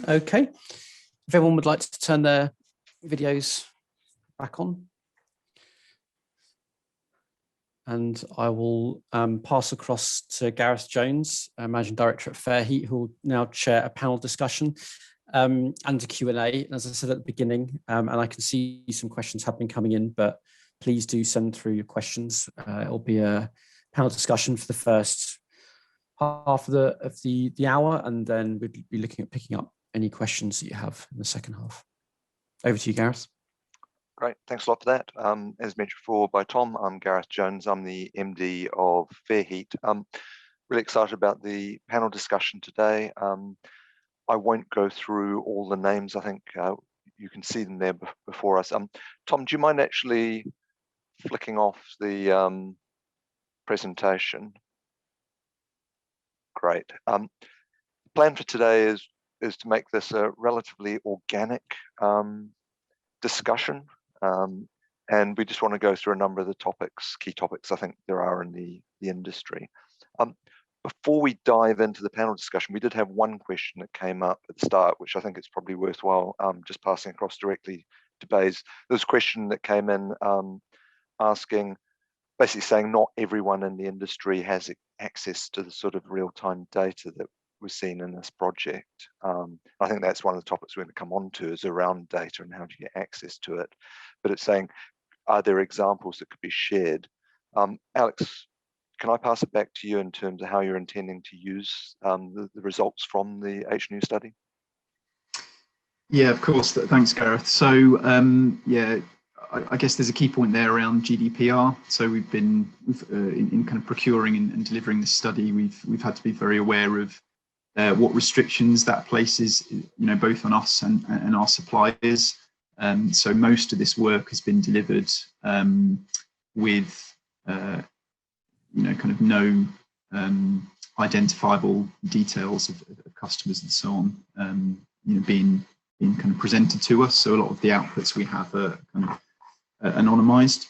Okay, if everyone would like to turn their videos back on. And I will pass across to Gareth Jones, Managing Director at FairHeat, who will now chair a panel discussion and a Q&A. As I said at the beginning, and I can see some questions have been coming in, but please do send through your questions. It'll be a panel discussion for the first half of the hour, and then we'll be looking at picking up any questions that you have in the second half. Over to you, Gareth. Great, thanks a lot for that. As mentioned before by Tom, I'm Gareth Jones. I'm the MD of FairHeat. I'm really excited about the panel discussion today. I won't go through all the names. I think you can see them there before us. Tom, do you mind actually flicking off the presentation? Great. The plan for today is to make this a relatively organic discussion, and we just want to go through a number of the topics, key topics I think there are in the industry. Before we dive into the panel discussion, we did have one question that came up at the start, which I think it's probably worthwhile just passing across directly to BEIS. There was a question that came in asking, basically saying not everyone in the industry has access to the sort of real-time data that we're seeing in this project. I think that's one of the topics we're going to come on to, is around data and how do you get access to it. But it's saying, are there examples that could be shared? Alex, can I pass it back to you in terms of how you're intending to use the results from the HNU study? Yeah, of course. Thanks, Gareth. So, yeah, I guess there's a key point there around GDPR. So we've been in kind of procuring and delivering this study. We've had to be very aware of what restrictions that places, both on us and our suppliers. So most of this work has been delivered with, kind of no identifiable details of customers and so on, being kind of presented to us. So a lot of the outputs we have are kind of anonymized.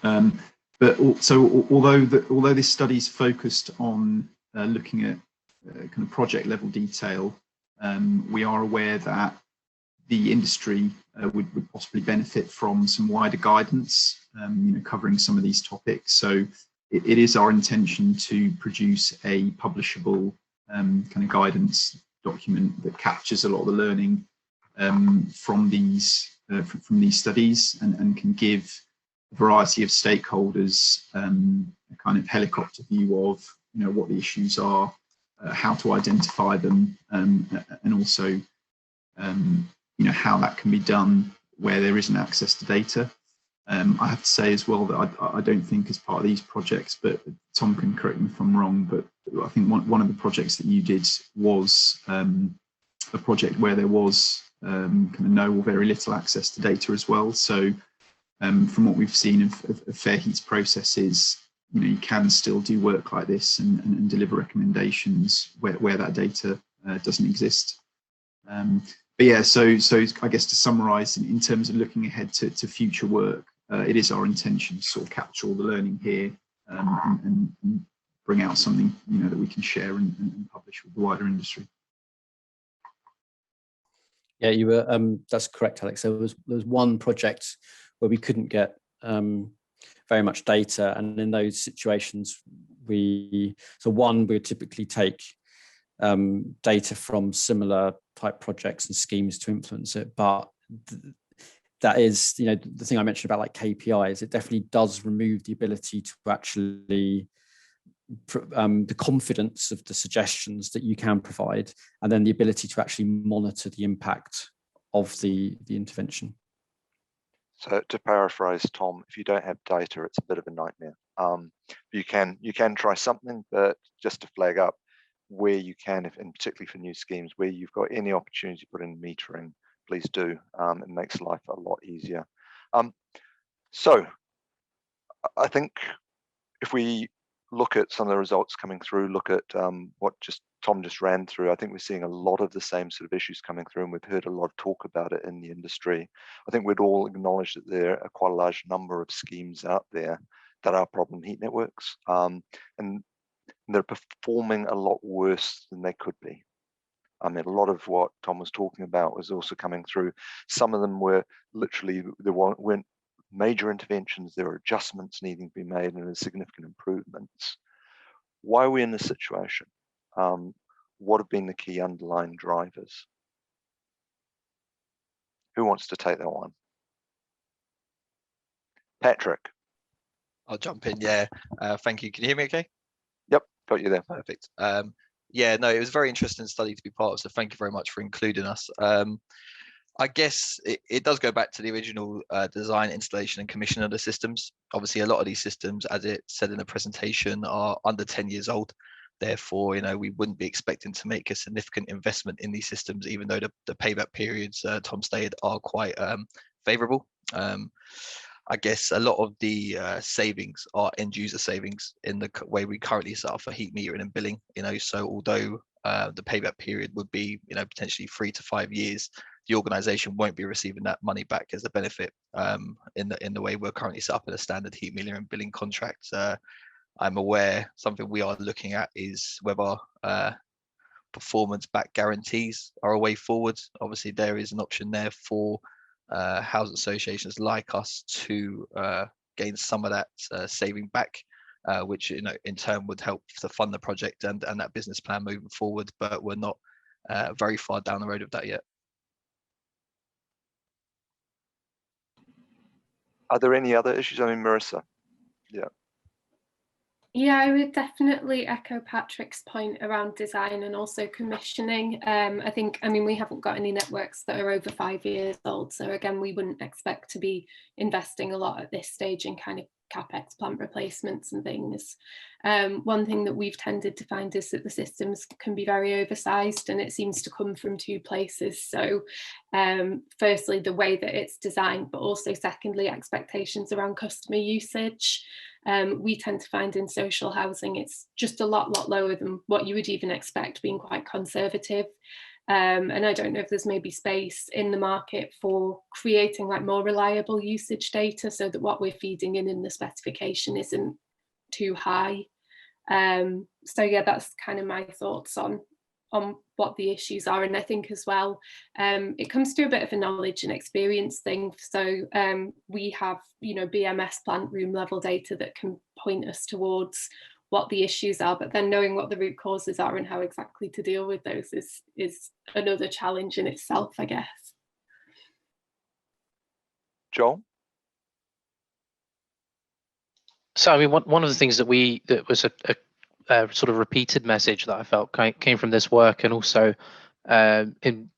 But although this study is focused on looking at kind of project level detail, we are aware that the industry would possibly benefit from some wider guidance, covering some of these topics. So it is our intention to produce a publishable kind of guidance document that captures a lot of the learning from these studies and can give a variety of stakeholders a kind of helicopter view of what the issues are, how to identify them, and also how that can be done where there isn't access to data. I have to say as well that I don't think as part of these projects, but Tom can correct me if I'm wrong, but I think one of the projects that you did was a project where there was kind of no or very little access to data as well. So from what we've seen of FairHeat's processes, you can still do work like this and deliver recommendations where that data doesn't exist. But yeah, so I guess to summarise, in terms of looking ahead to future work, it is our intention to sort of capture all the learning here and bring out something that we can share and publish with the wider industry. Yeah, you were. That's correct, Alex. There was one project where we couldn't get very much data, and in those situations, we would typically take data from similar type projects and schemes to influence it, but that is, the thing I mentioned about like KPIs, it definitely does remove the ability to actually the confidence of the suggestions that you can provide, and then the ability to actually monitor the impact of the intervention. So to paraphrase Tom, if you don't have data, it's a bit of a nightmare. You can try something, but just to flag up where you can, and particularly for new schemes, where you've got any opportunity to put in metering, please do. It makes life a lot easier. So I think if we look at some of the results coming through, look at what Tom just ran through, I think we're seeing a lot of the same sort of issues coming through, and we've heard a lot of talk about it in the industry. I think we'd all acknowledge that there are quite a large number of schemes out there that are problem heat networks, and they're performing a lot worse than they could be. I mean, a lot of what Tom was talking about was also coming through. Some of them were literally, there weren't major interventions, there were adjustments needing to be made and significant improvements. Why are we in this situation? What have been the key underlying drivers? Who wants to take that one? Patrick. I'll jump in, yeah. Thank you. Can you hear me okay? Yep, got you there. Perfect. Yeah, no, it was a very interesting study to be part of, so thank you very much for including us. I guess it does go back to the original design, installation and commission of the systems. Obviously, a lot of these systems, as it said in the presentation, are under 10 years old. Therefore, we wouldn't be expecting to make a significant investment in these systems, even though the payback periods, Tom stated, are quite favourable. I guess a lot of the savings are end user savings in the way we currently set up for heat metering and billing. So although the payback period would be, potentially 3 to 5 years, the organisation won't be receiving that money back as a benefit in the way we're currently set up in a standard heat metering and billing contract. I'm aware something we are looking at is whether performance-backed guarantees are a way forward. Obviously, there is an option there for housing associations like us to gain some of that saving back which in turn would help to fund the project and that business plan moving forward. But we're not very far down the road of that yet. Are there any other issues? I mean, Marissa. Yeah. Yeah, I would definitely echo Patrick's point around design and also commissioning. I mean, we haven't got any networks that are over 5 years old. So again, we wouldn't expect to be investing a lot at this stage in kind of CapEx plant replacements and things. One thing that we've tended to find is that the systems can be very oversized, and it seems to come from two places. So firstly, the way that it's designed, but also secondly, expectations around customer usage. We tend to find in social housing, it's just a lot lower than what you would even expect, being quite conservative. And I don't know if there's maybe space in the market for creating like more reliable usage data so that what we're feeding in the specification isn't too high. So yeah, that's kind of my thoughts on what the issues are. And I think as well, it comes to a bit of a knowledge and experience thing. So we have, BMS plant room level data that can point us towards what the issues are, but then knowing what the root causes are and how exactly to deal with those is another challenge in itself, I guess. Joel? So I mean, one of the things that was a sort of repeated message that I felt came from this work, and also in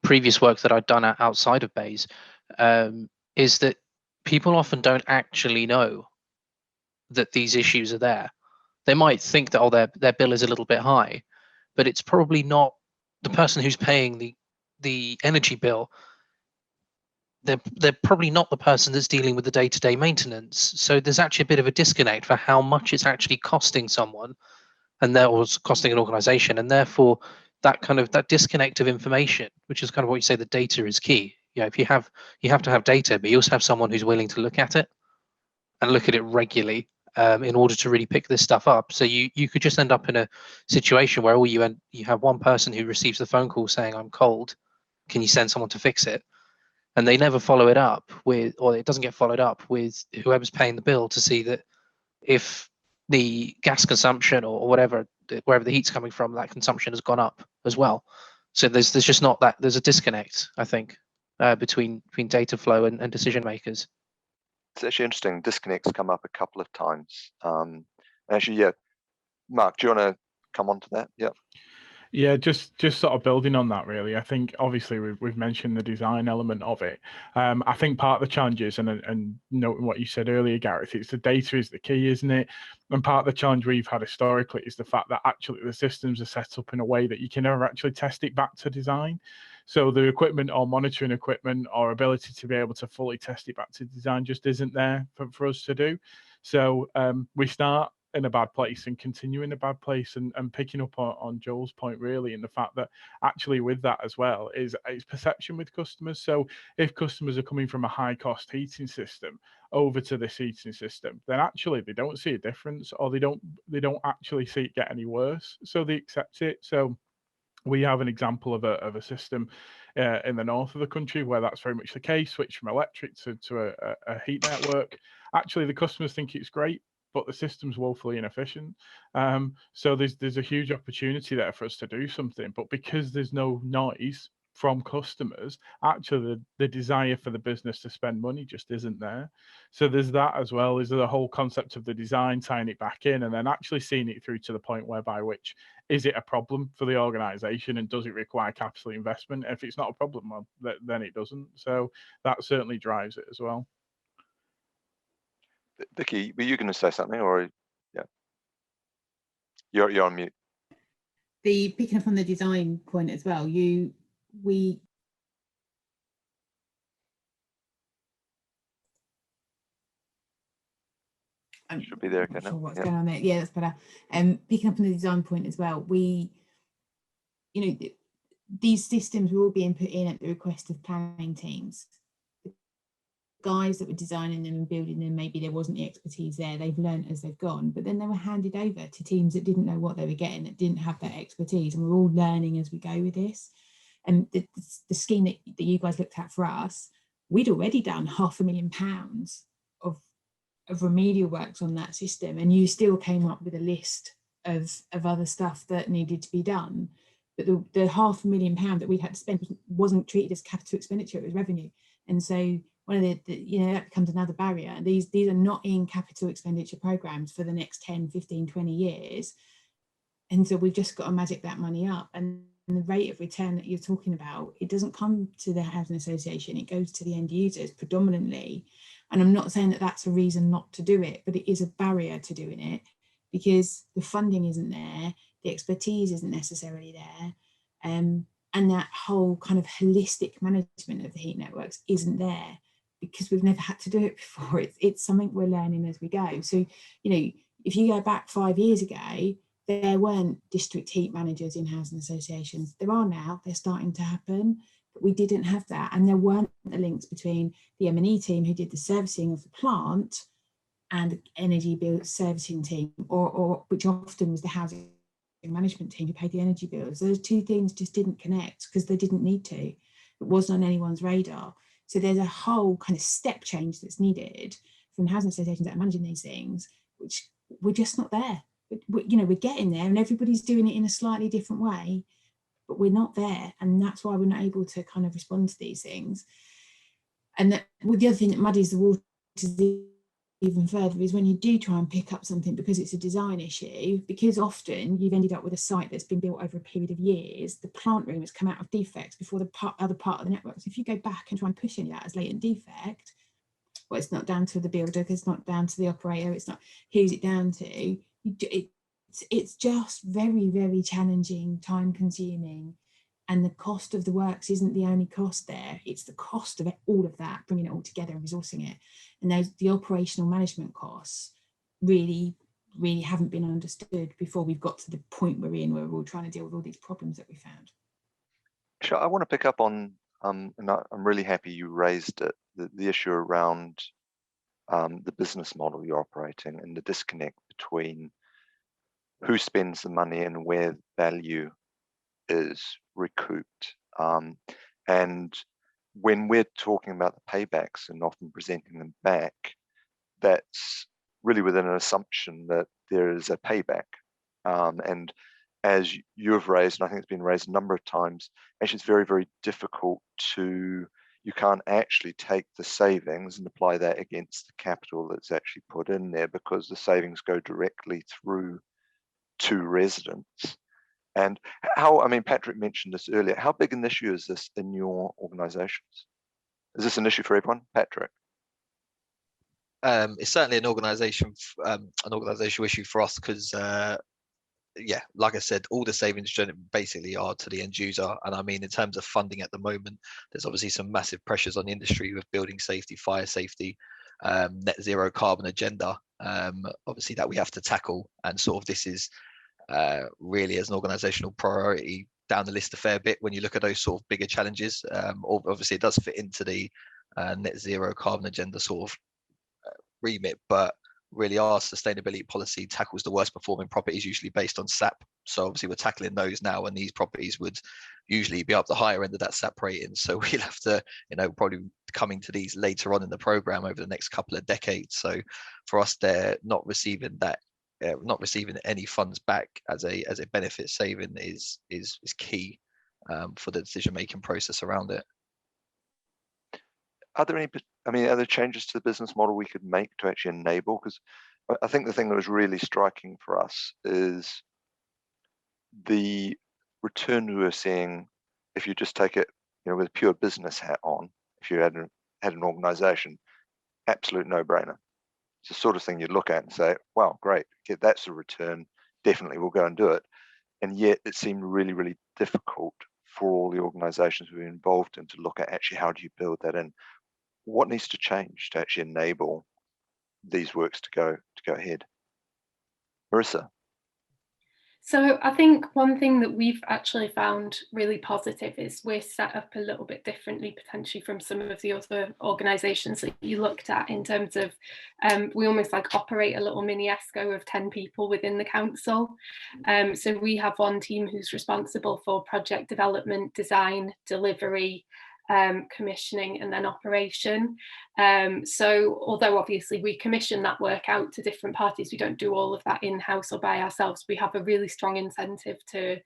previous work that I'd done outside of BEIS, is that people often don't actually know that these issues are there. They might think that their bill is a little bit high, but it's probably not the person who's paying the energy bill. They're probably not the person that's dealing with the day-to-day maintenance. So there's actually a bit of a disconnect for how much it's actually costing someone, and was costing an organization, and therefore that disconnect of information, which is kind of what you say, the data is key. If you have to have data, but you also have someone who's willing to look at it and look at it regularly in order to really pick this stuff up. So you could just end up in a situation where you have one person who receives the phone call saying, "I'm cold, can you send someone to fix it?" And they never follow it up with, or it doesn't get followed up with whoever's paying the bill to see that if the gas consumption or whatever, wherever the heat's coming from, that consumption has gone up as well. So there's just not that, there's a disconnect, I think, between data flow and decision makers. It's actually interesting. Disconnects come up a couple of times. Actually, yeah. Mark, do you want to come on to that? Yeah. Yeah, just sort of building on that, really. I think obviously we've mentioned the design element of it. I think part of the challenges, and noting what you said earlier, Gareth, it's the data is the key, isn't it? And part of the challenge we've had historically is the fact that actually the systems are set up in a way that you can never actually test it back to design. So the equipment or monitoring equipment or ability to be able to fully test it back to design just isn't there for us to do. So we start in a bad place and continue in a bad place, and picking up on Joel's point, really, and the fact that actually with that as well is perception with customers. So if customers are coming from a high cost heating system over to this heating system, then actually they don't see a difference, or they don't actually see it get any worse, so they accept it. So we have an example of a system in the north of the country where that's very much the case, switch from electric to a heat network. Actually, the customers think it's great, but the system's woefully inefficient. So there's a huge opportunity there for us to do something. But because there's no noise from customers, actually the desire for the business to spend money just isn't there. So there's that as well. Is the whole concept of the design, tying it back in, and then actually seeing it through to the point whereby which is it a problem for the organization, and does it require capital investment? If it's not a problem, well, then it doesn't. So that certainly drives it as well. Vicky, were you going to say something, or yeah, you're on mute. The picking up on the design point as well, we should be there again now. Sure what's going on there? Yeah, that's better. Picking up on the design point as well, these systems were all being put in at the request of planning teams. Guys that were designing them and building them, maybe there wasn't the expertise there, they've learned as they've gone, but then they were handed over to teams that didn't know what they were getting, that didn't have that expertise, and we're all learning as we go with this. And the scheme that you guys looked at for us, we'd already done £500,000 of of remedial works on that system, and you still came up with a list of other stuff that needed to be done. But the £500,000 that we had to spend wasn't treated as capital expenditure, it was revenue. And so one of that becomes another barrier. And these are not in capital expenditure programs for the next 10, 15, 20 years. And so we've just got to magic that money up. And the rate of return that you're talking about, it doesn't come to the housing association, it goes to the end users predominantly. And I'm not saying that that's a reason not to do it, but it is a barrier to doing it because the funding isn't there, the expertise isn't necessarily there, and that whole kind of holistic management of the heat networks isn't there because we've never had to do it before. It's something we're learning as we go. So, if you go back 5 years ago, there weren't district heat managers in housing associations. There are now, they're starting to happen, but we didn't have that. And there weren't the links between the M&E team who did the servicing of the plant and the energy bill servicing team, or which often was the housing management team who paid the energy bills. Those two things just didn't connect because they didn't need to. It wasn't on anyone's radar. So there's a whole kind of step change that's needed from housing associations that are managing these things, which we're just not there. We're getting there and everybody's doing it in a slightly different way, but we're not there. And that's why we're not able to kind of respond to these things. And the other thing that muddies the water even further is when you do try and pick up something because it's a design issue, because often you've ended up with a site that's been built over a period of years, the plant room has come out of defects before the other part of the network. So if you go back and try and push any of that as latent defect, well, it's not down to the builder, it's not down to the operator, it's not, who's it down to? It's just very, very challenging, time consuming. And the cost of the works isn't the only cost there. It's the cost of all of that, bringing it all together and resourcing it. And the operational management costs really, really haven't been understood before we've got to the point we're in where we're all trying to deal with all these problems that we found. Sure, I want to pick up on, and I'm really happy you raised it, the issue around the business model you're operating and the disconnect between who spends the money and where value is recouped. And when we're talking about the paybacks and often presenting them back, that's really within an assumption that there is a payback. And as you've raised, and I think it's been raised a number of times, actually it's very, very difficult you can't actually take the savings and apply that against the capital that's actually put in there because the savings go directly through to residents. And Patrick mentioned this earlier, how big an issue is this in your organizations? Is this an issue for everyone? Patrick? It's certainly an organizational issue for us because, like I said, all the savings basically are to the end user. And in terms of funding at the moment, there's obviously some massive pressures on the industry with building safety, fire safety, net zero carbon agenda, obviously that we have to tackle. And sort of this is really as an organizational priority down the list a fair bit when you look at those sort of bigger challenges. Obviously it does fit into the net zero carbon agenda sort of remit, but really our sustainability policy tackles the worst performing properties usually based on SAP. So obviously we're tackling those now, and these properties would usually be up the higher end of that SAP rating. So we'll have to, probably coming to these later on in the program over the next couple of decades. So for us, they're not receiving any funds back as a benefit saving is key for the decision making process around it. Are there other changes to the business model we could make to actually enable? Because I think the thing that was really striking for us is the return we were seeing if you just take it, with a pure business hat on. If you had an organization, absolute no-brainer. It's the sort of thing you'd look at and say, wow, great, that's a return, definitely we'll go and do it. And yet it seemed really, really difficult for all the organizations we were involved in to look at actually how do you build that in. What needs to change to actually enable these works to go ahead? Marissa? So I think one thing that we've actually found really positive is we're set up a little bit differently potentially from some of the other organisations that you looked at in terms of we almost operate a little mini ESCO of 10 people within the council. So we have one team who's responsible for project development, design, delivery, commissioning and then operation. So although obviously we commission that work out to different parties, we don't do all of that in-house or by ourselves. We have a really strong incentive to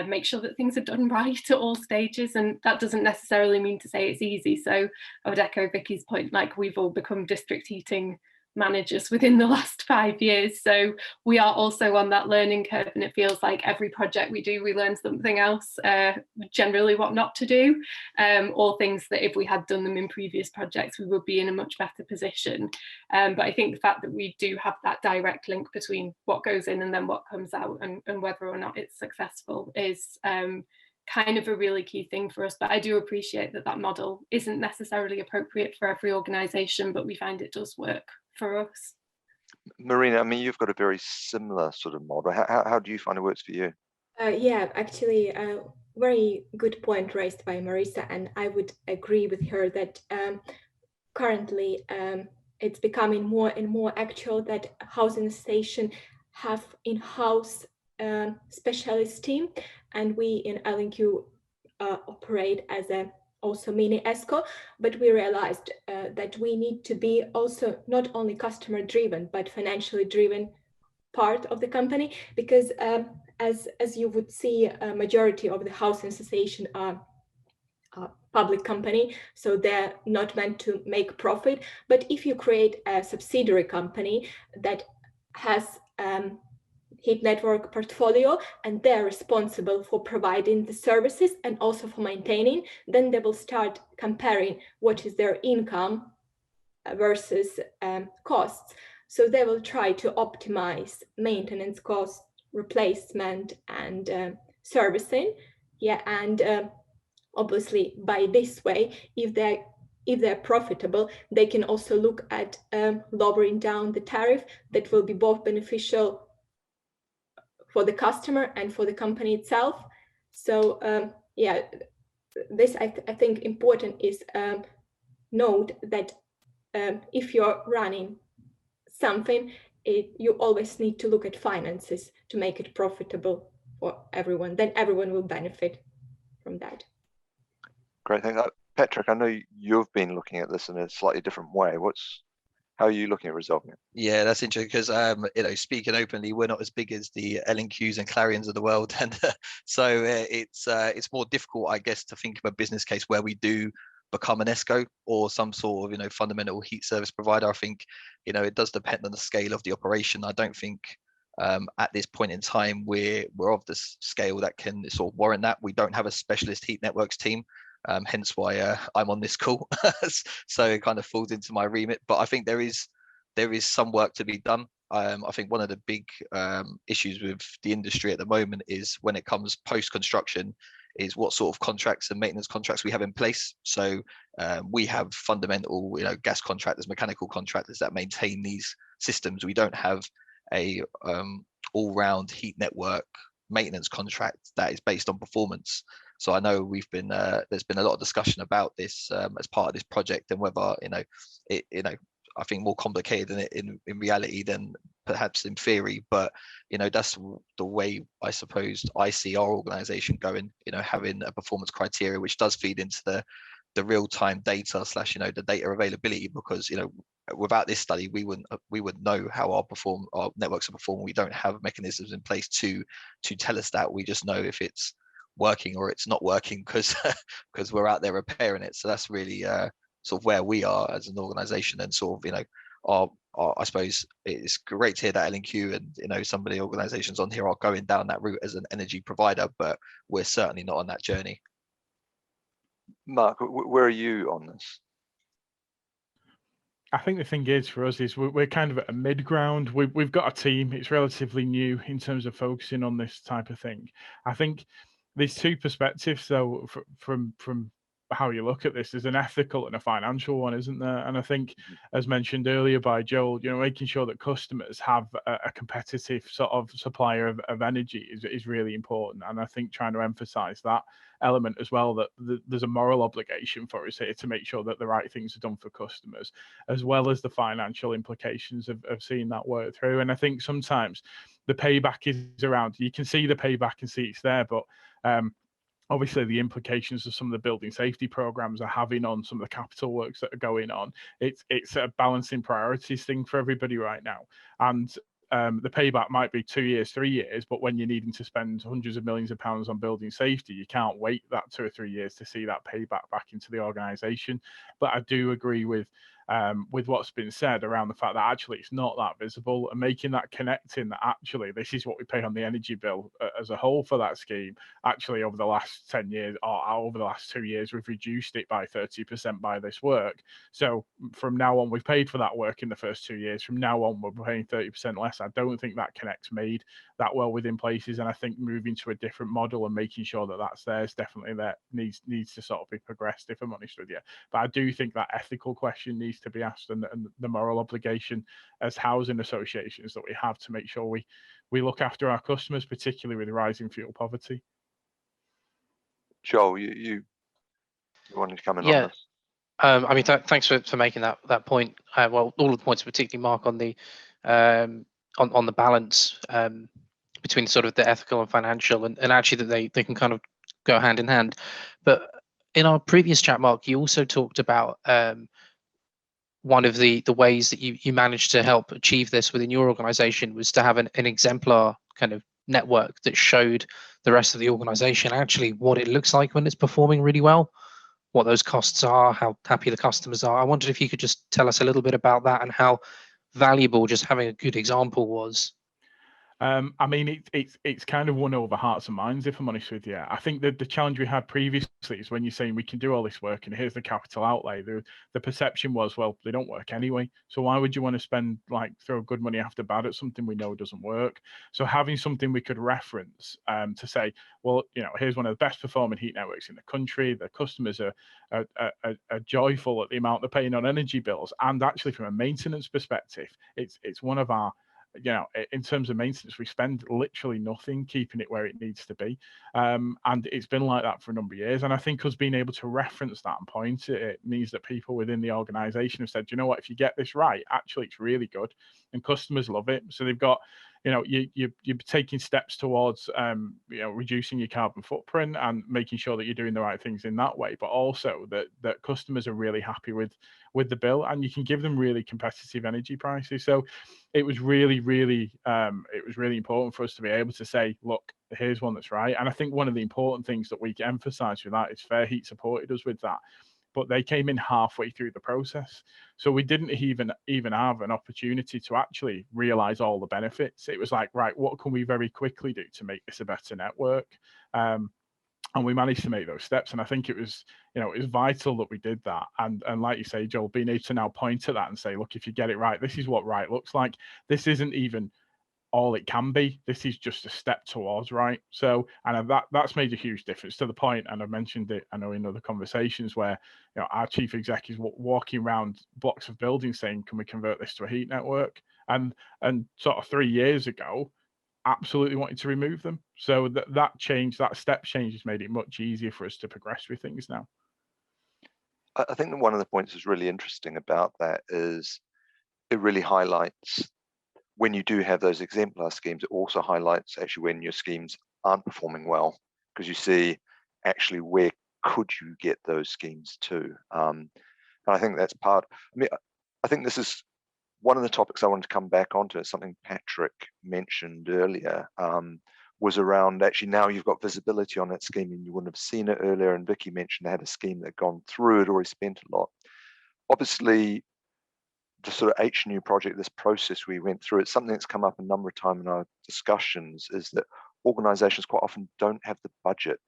make sure that things are done right at all stages, and that doesn't necessarily mean to say it's easy. So I would echo Vicky's point, like, we've all become district heating managers within the last 5 years, so we are also on that learning curve, and it feels like every project we do, we learn something else, generally what not to do, or things that if we had done them in previous projects we would be in a much better position. But I think the fact that we do have that direct link between what goes in and then what comes out, and whether or not it's successful, is kind of a really key thing for us. But I do appreciate that that model isn't necessarily appropriate for every organisation, but we find it does work for us. Marina, I mean, you've got a very similar sort of model. How do you find it works for you? Yeah, actually, very good point raised by Marisa, and I would agree with her that currently it's becoming more and more actual that housing association have in-house specialist team, and we in L&Q operate as a also mini ESCO, but we realized that we need to be also not only customer driven but financially driven part of the company, because as you would see, a majority of the housing association are public company, so they're not meant to make profit. But if you create a subsidiary company that has Heat Network portfolio and they're responsible for providing the services and also for maintaining, then they will start comparing what is their income versus costs. So they will try to optimize maintenance costs, replacement, and servicing. Yeah, and obviously by this way, if they're profitable, they can also look at lowering down the tariff. That will be both beneficial for the customer and for the company itself. So yeah, this I think important is note that if you're running something, you always need to look at finances to make it profitable for everyone. Then everyone will benefit from that. Great, thanks. Patrick, I know you've been looking at this in a slightly different way. How are you looking at resolving it? Yeah, that's interesting because speaking openly, we're not as big as the L&Qs and Clarions of the world, and so it's more difficult, I guess, to think of a business case where we do become an ESCO or some sort of fundamental heat service provider. I think it does depend on the scale of the operation. I don't think at this point in time we're of the scale that can sort of warrant that. We don't have a specialist heat networks team. Hence why I'm on this call. So it kind of falls into my remit, but I think there is some work to be done. I think one of the big issues with the industry at the moment is when it comes post-construction is what sort of contracts and maintenance contracts we have in place. So we have fundamental gas contractors, mechanical contractors that maintain these systems. We don't have a all-round heat network maintenance contract that is based on performance. So I know there's been a lot of discussion about this as part of this project, and whether I think more complicated in reality than perhaps in theory. But that's the way I suppose I see our organisation going. Having a performance criteria which does feed into the real-time data / the data availability, because without this study we wouldn't know how our networks are performing. We don't have mechanisms in place to tell us that. We just know if it's working or it's not working because we're out there repairing it. So that's really sort of where we are as an organization, and sort of our I suppose it's great to hear that L&Q and some of the organizations on here are going down that route as an energy provider, but we're certainly not on that journey. Mark, where are you on this? I think the thing is for us is we're kind of at a mid-ground. We've got a team. It's relatively new in terms of focusing on this type of thing. I think there's two perspectives though from how you look at this. There's an ethical and a financial one, isn't there? And I think, as mentioned earlier by Joel, making sure that customers have a competitive sort of supplier of energy is really important. And I think trying to emphasize that element as well, that there's a moral obligation for us here to make sure that the right things are done for customers, as well as the financial implications of seeing that work through. And I think sometimes the payback is around, you can see the payback and see it's there, but obviously the implications of some of the building safety programs are having on some of the capital works that are going on. It's a balancing priorities thing for everybody right now. And the payback might be 2 years, 3 years, but when you're needing to spend hundreds of millions of pounds on building safety, you can't wait that 2 or 3 years to see that payback back into the organisation. But I do agree with what's been said around the fact that actually it's not that visible, and making that connecting that actually this is what we pay on the energy bill as a whole for that scheme. Actually, over the last 10 years or over the last 2 years, we've reduced it by 30% by this work. So from now on, we've paid for that work in the first 2 years. From now on, we're paying 30% less. I don't think that connect's made that well within places, and I think moving to a different model and making sure that that's there is definitely that needs to sort of be progressed, if I'm honest with you. But I do think that ethical question needs to be asked, and the moral obligation as housing associations that we have to make sure we look after our customers, particularly with rising fuel poverty. Joel, you wanted to come in Yeah. on this? I mean, thanks for making that point. Well, all of the points, particularly Mark, on the balance between sort of the ethical and financial, and actually that they can kind of go hand in hand. But in our previous chat, Mark, you also talked about one of the ways that you managed to help achieve this within your organization was to have an exemplar kind of network that showed the rest of the organization actually what it looks like when it's performing really well, what those costs are, how happy the customers are. I wondered if you could just tell us a little bit about that and how valuable just having a good example was. I mean, it's kind of won over hearts and minds, if I'm honest with you. I think that the challenge we had previously is when you're saying we can do all this work and here's the capital outlay, the perception was, well, they don't work anyway. So why would you want to spend, like, throw good money after bad at something we know doesn't work? So having something we could reference to say, well, you know, here's one of the best performing heat networks in the country. The customers are joyful at the amount they're paying on energy bills. And actually from a maintenance perspective, it's one of our, you know, in terms of maintenance, we spend literally nothing keeping it where it needs to be. And it's been like that for a number of years. And I think us being able to reference that and point it means that people within the organization have said, you know what, if you get this right, actually it's really good. And customers love it. So they've got, you know, you're taking steps towards, you know, reducing your carbon footprint and making sure that you're doing the right things in that way, but also that customers are really happy with the bill, and you can give them really competitive energy prices. So it was really important for us to be able to say, look, here's one that's right. And I think one of the important things that we emphasize with that is FairHeat supported us with that, but they came in halfway through the process. So we didn't even have an opportunity to actually realize all the benefits. It was like, right, what can we very quickly do to make this a better network? And we managed to make those steps. And I think it was, you know, it was vital that we did that. And like you say, Joel, being able to now point at that and say, look, if you get it right, this is what right looks like. This isn't even all it can be. This is just a step towards right. So, and that's made a huge difference, to the point, and I've mentioned it, I know, in other conversations, where, you know, our chief exec is walking around blocks of buildings saying, can we convert this to a heat network? And sort of 3 years ago, absolutely wanted to remove them. So that change, that step change, has made it much easier for us to progress with things now. I think that one of the points that's really interesting about that is it really highlights, when you do have those exemplar schemes, it also highlights actually when your schemes aren't performing well, because you see actually where could you get those schemes to. And I think that's part, I mean, I think this is one of the topics I wanted to come back onto, something Patrick mentioned earlier, was around actually now you've got visibility on that scheme and you wouldn't have seen it earlier. And Vicky mentioned they had a scheme that had gone through, it already spent a lot. Obviously, the sort of HNU project, this process we went through, it's something that's come up a number of times in our discussions, is that organizations quite often don't have the budget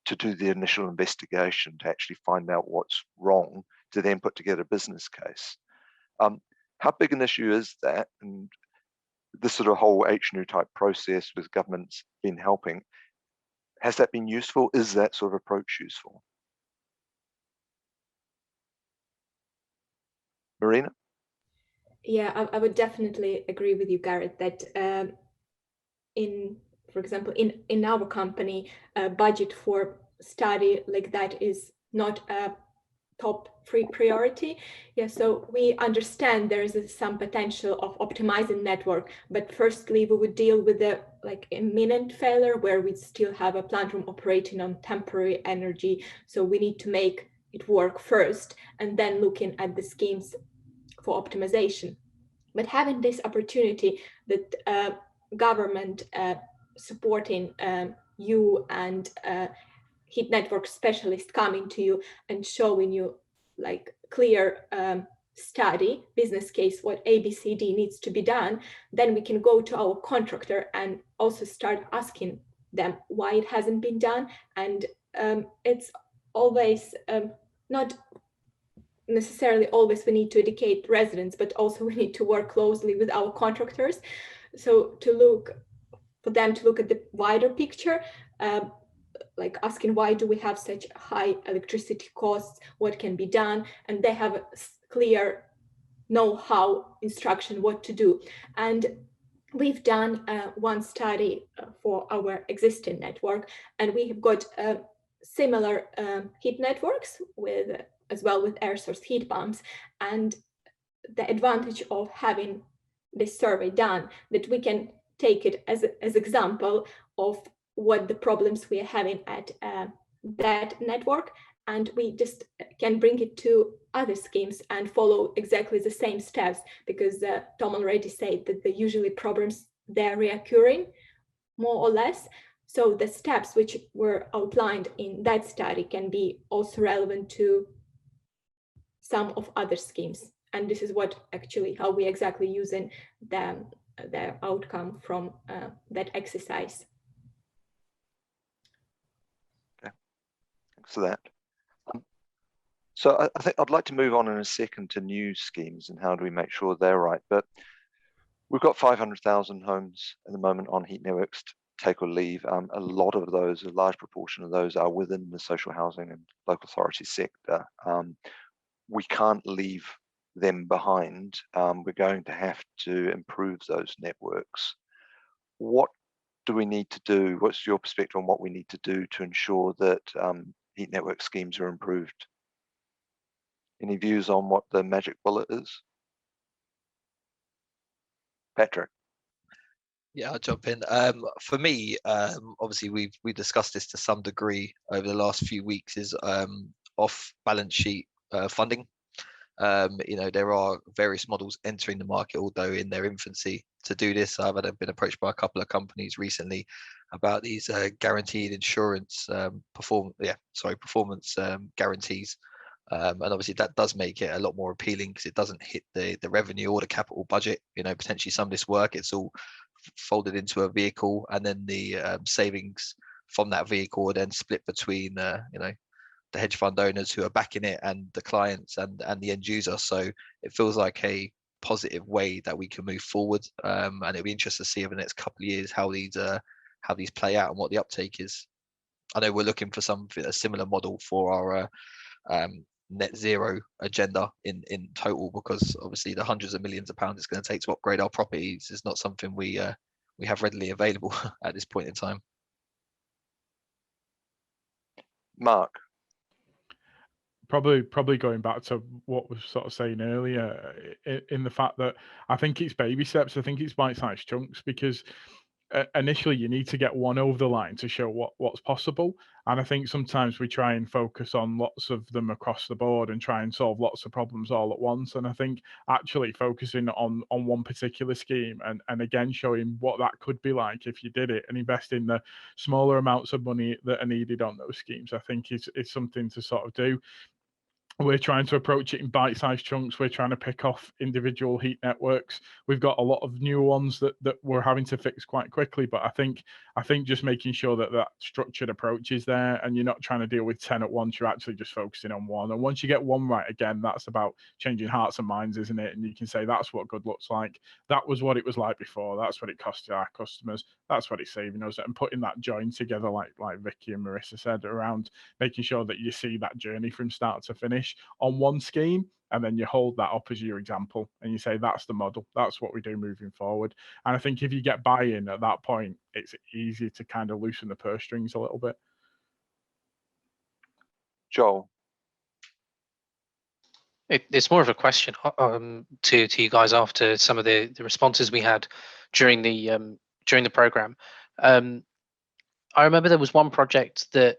to do the initial investigation, to actually find out what's wrong, to then put together a business case. How big an issue is that? And this sort of whole HNU type process with governments been helping, has that been useful? Is that sort of approach useful? Marina? Yeah, I would definitely agree with you, Gareth, that for example, in our company, budget for study like that is not a top priority. Yeah, so we understand there is some potential of optimizing network, but firstly we would deal with the imminent failure where we still have a plant room operating on temporary energy. So we need to make it work first and then looking at the schemes for optimization. But having this opportunity that government supporting you and Heat Network specialists coming to you and showing you clear study, business case, what ABCD needs to be done, then we can go to our contractor and also start asking them why it hasn't been done. And it's always not necessarily always we need to educate residents, but also we need to work closely with our contractors. So for them to look at the wider picture, asking why do we have such high electricity costs, what can be done, and they have a clear know-how instruction what to do. And we've done one study for our existing network, and we have got similar heat networks as well with air source heat pumps. And the advantage of having this survey done, that we can take it as example of what the problems we are having at that network, and we just can bring it to other schemes and follow exactly the same steps, because Tom already said that the usually problems they're reoccurring more or less. So the steps which were outlined in that study can be also relevant to some of other schemes. And this is what actually how we exactly using the outcome from that exercise. Okay, thanks for that. So I think I'd like to move on in a second to new schemes and how do we make sure they're right. But we've got 500,000 homes at the moment on Heat Networks take or leave. A lot of those, a large proportion of those are within the social housing and local authority sector. We can't leave them behind. We're going to have to improve those networks. What do we need to do? What's your perspective on what we need to do to ensure that Heat Network schemes are improved? Any views on what the magic bullet is? Patrick. Yeah, I'll jump in. For me, obviously we discussed this to some degree over the last few weeks, is off balance sheet funding. There are various models entering the market, although in their infancy, to do this. I've been approached by a couple of companies recently about these guaranteed insurance performance guarantees. And obviously that does make it a lot more appealing because it doesn't hit the revenue or the capital budget. Potentially some of this work, it's all folded into a vehicle, and then the savings from that vehicle are then split between the hedge fund owners who are backing it and the clients and the end user. So it feels like a positive way that we can move forward, and it'll be interesting to see over the next couple of years how these play out and what the uptake is. I know we're looking for a similar model for our net zero agenda in total, because obviously the hundreds of millions of pounds it's going to take to upgrade our properties is not something we have readily available at this point in time. Mark. Probably going back to what we were sort of saying earlier, in the fact that I think it's baby steps. I think it's bite-sized chunks, because initially you need to get one over the line to show what's possible. And I think sometimes we try and focus on lots of them across the board and try and solve lots of problems all at once. And I think actually focusing on one particular scheme and again showing what that could be like if you did it, and invest in the smaller amounts of money that are needed on those schemes, I think is something to sort of do. We're trying to approach it in bite-sized chunks. We're trying to pick off individual heat networks. We've got a lot of new ones that we're having to fix quite quickly. But I think just making sure that structured approach is there, and you're not trying to deal with 10 at once. You're actually just focusing on one. And once you get one right, again, that's about changing hearts and minds, isn't it? And you can say that's what good looks like. That was what it was like before. That's what it cost our customers. That's what it's saving us. And putting that join together, like Vicky and Marissa said, around making sure that you see that journey from start to finish on one scheme, and then you hold that up as your example and you say that's the model, that's what we do moving forward. And I think if you get buy-in at that point, it's easy to kind of loosen the purse strings a little bit. Joel. It's more of a question to you guys after some of the responses we had during the program. I remember there was one project that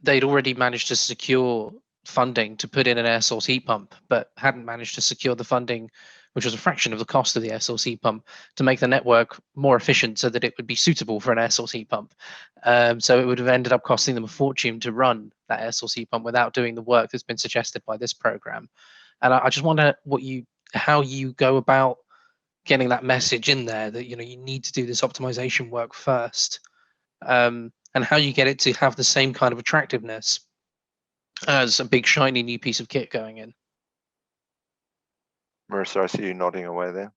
they'd already managed to secure funding to put in an air source heat pump, but hadn't managed to secure the funding, which was a fraction of the cost of the air source heat pump, to make the network more efficient so that it would be suitable for an air source heat pump. So it would have ended up costing them a fortune to run that air source heat pump without doing the work that's been suggested by this program. And I just wonder how you go about getting that message in there that you need to do this optimization work first, and how you get it to have the same kind of attractiveness as a big shiny new piece of kit going in. Marissa, I see you nodding away there.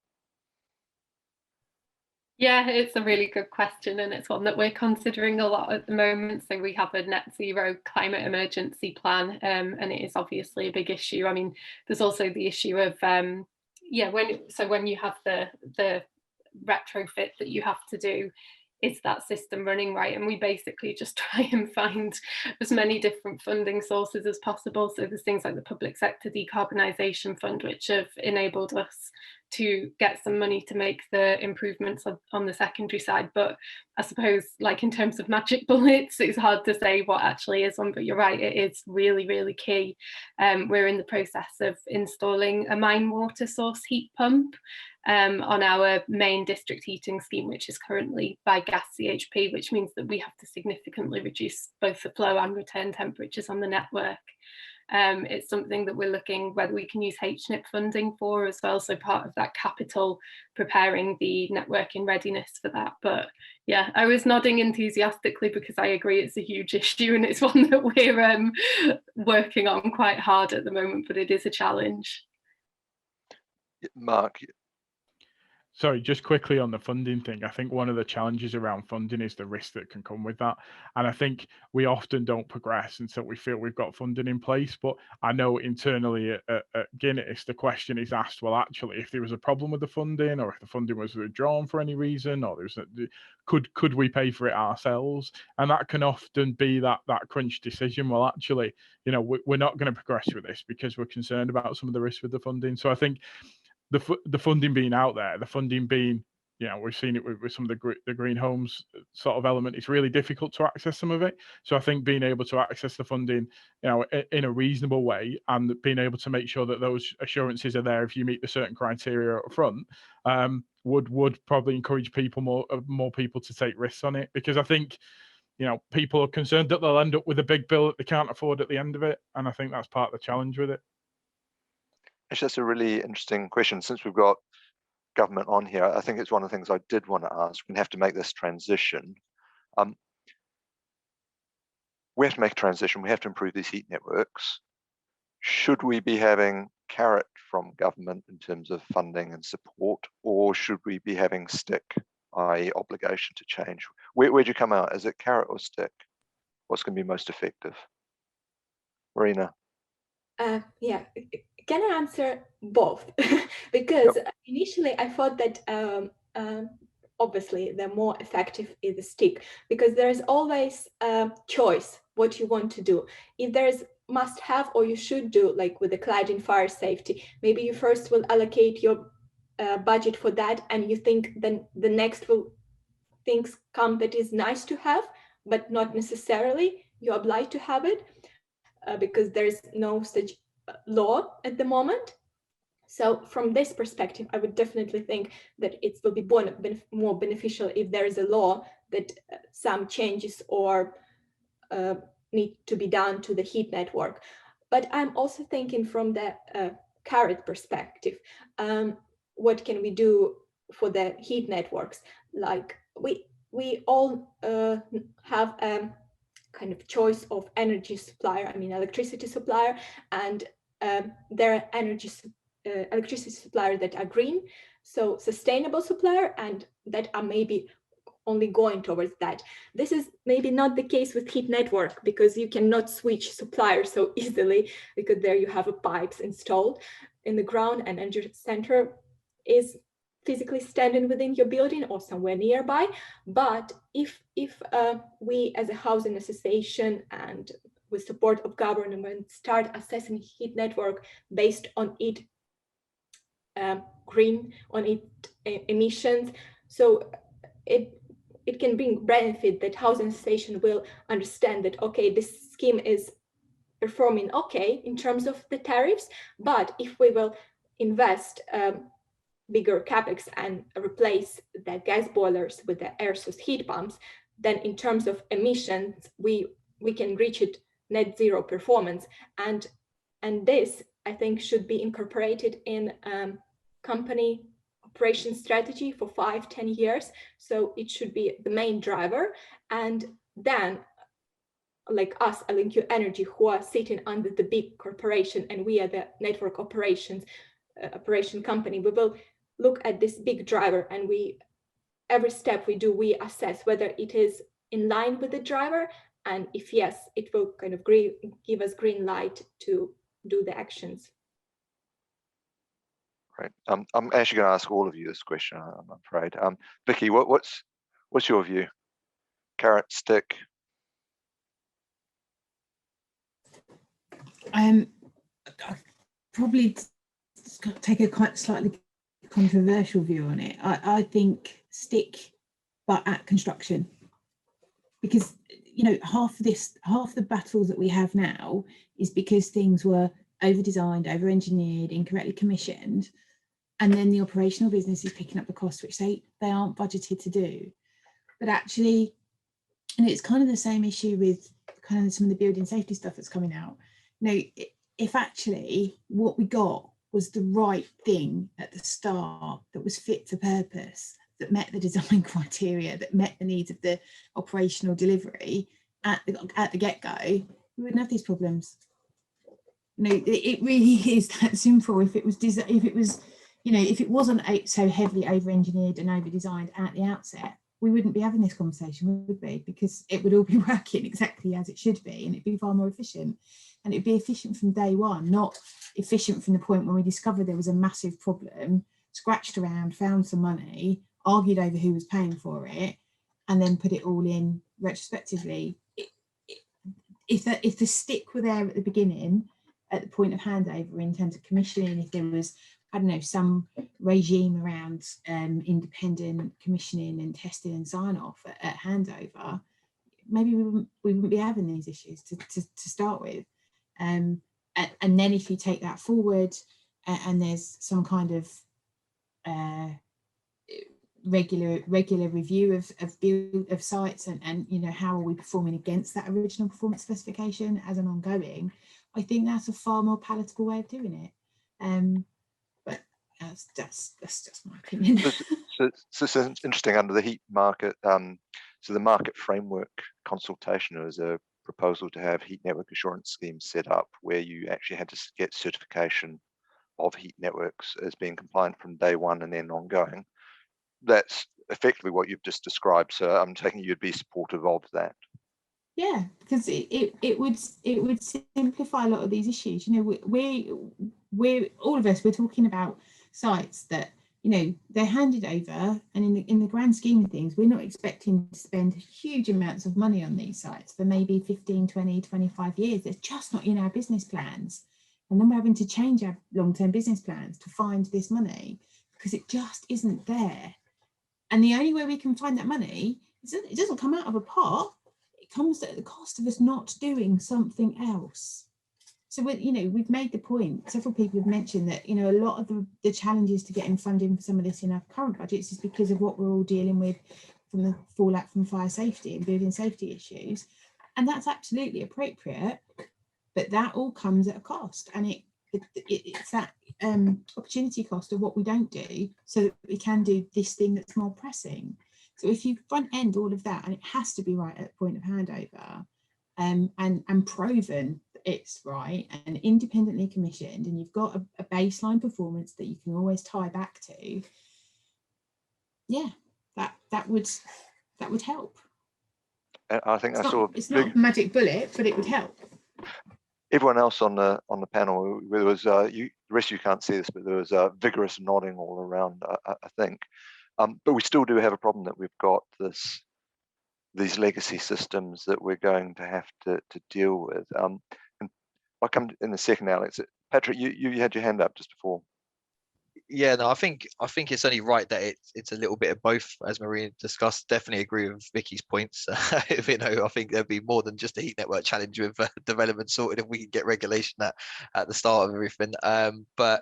Yeah, it's a really good question, and it's one that we're considering a lot at the moment. So we have a net zero climate emergency plan, and it is obviously a big issue. I mean, there's also the issue of when you have the retrofit that you have to do, is that system running right? And we basically just try and find as many different funding sources as possible. So there's things like the Public Sector Decarbonisation Fund, which have enabled us to get some money to make the improvements on the secondary side. But I suppose, like, in terms of magic bullets, it's hard to say what actually is one, but you're right, it is really, really key. We're in the process of installing a mine water source heat pump on our main district heating scheme, which is currently by gas CHP, which means that we have to significantly reduce both the flow and return temperatures on the network. It's something that we're looking whether we can use HNIP funding for as well, so part of that capital preparing the network in readiness for that. But yeah, I was nodding enthusiastically because I agree it's a huge issue, and it's one that we're working on quite hard at the moment, but it is a challenge. Mark. Sorry, just quickly on the funding thing. I think one of the challenges around funding is the risk that can come with that. And I think we often don't progress until we feel we've got funding in place. But I know internally at Guinness, the question is asked, well, actually, if there was a problem with the funding, or if the funding was withdrawn for any reason, or could we pay for it ourselves? And that can often be that crunch decision. Well, actually, we're not going to progress with this because we're concerned about some of the risks with the funding. So I think the funding being out there, the funding being, we've seen it with some of the green homes sort of element. It's really difficult to access some of it. So I think being able to access the funding, in a reasonable way, and being able to make sure that those assurances are there if you meet the certain criteria up front, would probably encourage more people to take risks on it, because I think people are concerned that they'll end up with a big bill that they can't afford at the end of it, and I think that's part of the challenge with it. Actually, that's a really interesting question. Since we've got government on here, I think it's one of the things I did want to ask. We have to make this transition. We have to make a transition. We have to improve these heat networks. Should we be having carrot from government in terms of funding and support, or should we be having stick, i.e. obligation to change? Where'd you come out? Is it carrot or stick? What's going to be most effective? Marina? Yeah, can I answer both? Because initially I thought that obviously the more effective is the stick, because there's always a choice what you want to do. If there's must have or you should do, like with the cladding fire safety, maybe you first will allocate your budget for that, and you think then the next things come that is nice to have, but not necessarily you're obliged to have it. Because there's no such law at the moment. So from this perspective, I would definitely think that it will be more beneficial if there is a law that some changes or need to be done to the heat network. But I'm also thinking from the carrot perspective, what can we do for the heat networks? Like we all have kind of choice of energy supplier, electricity supplier, and there are electricity suppliers that are green, so sustainable supplier, and that are maybe only going towards that. This is maybe not the case with heat network, because you cannot switch suppliers so easily, because there you have a pipes installed in the ground, and energy center is physically standing within your building or somewhere nearby. But if we as a housing association and with support of government, start assessing heat network based on its emissions. So it can bring benefit that housing association will understand that, okay, this scheme is performing okay in terms of the tariffs, but if we will invest bigger capex and replace the gas boilers with the air source heat pumps, then in terms of emissions, we can reach it net zero performance. And this, I think, should be incorporated in company operation strategy for 5-10 years. So it should be the main driver. And then, like us, LNQ Energy, who are sitting under the big corporation, and we are the network operation company, we will look at this big driver, and every step we do, we assess whether it is in line with the driver, and if yes, it will kind of give us green light to do the actions. Great. I'm actually going to ask all of you this question, I'm afraid. Vicky, what's your view? Carrot, stick? I probably take a quite slightly controversial view on it. I think stick, but at construction, because half the battles that we have now is because things were over-designed, over-engineered, incorrectly commissioned, and then the operational business is picking up the cost, which they aren't budgeted to do. But actually, and it's kind of the same issue with kind of some of the building safety stuff that's coming out. If actually what we got was the right thing at the start, that was fit for purpose, that met the design criteria, that met the needs of the operational delivery at the get-go, we wouldn't have these problems. It really is that simple. If it wasn't so heavily over-engineered and over-designed at the outset, we wouldn't be having this conversation, would we? Because it would all be working exactly as it should be, and it'd be far more efficient. And it'd be efficient from day one, not efficient from the point when we discovered there was a massive problem, scratched around, found some money, argued over who was paying for it, and then put it all in retrospectively. If the stick were there at the beginning, at the point of handover in terms of commissioning, if there was, I don't know, some regime around independent commissioning and testing and sign off at handover, maybe we wouldn't be having these issues to start with. And then if you take that forward and there's some kind of regular review of sites and how are we performing against that original performance specification as an ongoing, I think that's a far more palatable way of doing it. But that's just my opinion. So it's interesting. Under the heat market, so the market framework consultation is a proposal to have heat network assurance schemes set up where you actually had to get certification of heat networks as being compliant from day one and then ongoing. That's effectively what you've just described. So I'm taking you'd be supportive of that. Yeah, because it would simplify a lot of these issues. We're all of us, we're talking about sites that they're handed over, and in the grand scheme of things, we're not expecting to spend huge amounts of money on these sites for maybe 15, 20, 25 years. It's just not in our business plans. And then we're having to change our long-term business plans to find this money because it just isn't there. And the only way we can find that money, it doesn't come out of a pot. It comes at the cost of us not doing something else. So we've made the point, several people have mentioned that a lot of the challenges to getting funding for some of this in our current budgets is because of what we're all dealing with from the fallout from fire safety and building safety issues. And that's absolutely appropriate, but that all comes at a cost, and it's that opportunity cost of what we don't do so that we can do this thing that's more pressing. So if you front end all of that, and it has to be right at the point of handover, and proven it's right and independently commissioned, and you've got a baseline performance that you can always tie back to, that would help. I think it's not a magic bullet, but it would help. Everyone else on the panel, there was the rest of you can't see this, but there was vigorous nodding all around, I think. But we still do have a problem that we've got this these legacy systems that we're going to have to deal with. And I'll come in a second, Alex. Patrick, you had your hand up just before. Yeah, no, I think it's only right that it's a little bit of both, as Marina discussed. Definitely agree with Vicky's points. You know, I think there'd be more than just a heat network challenge with development sorted if we can get regulation at the start of everything. But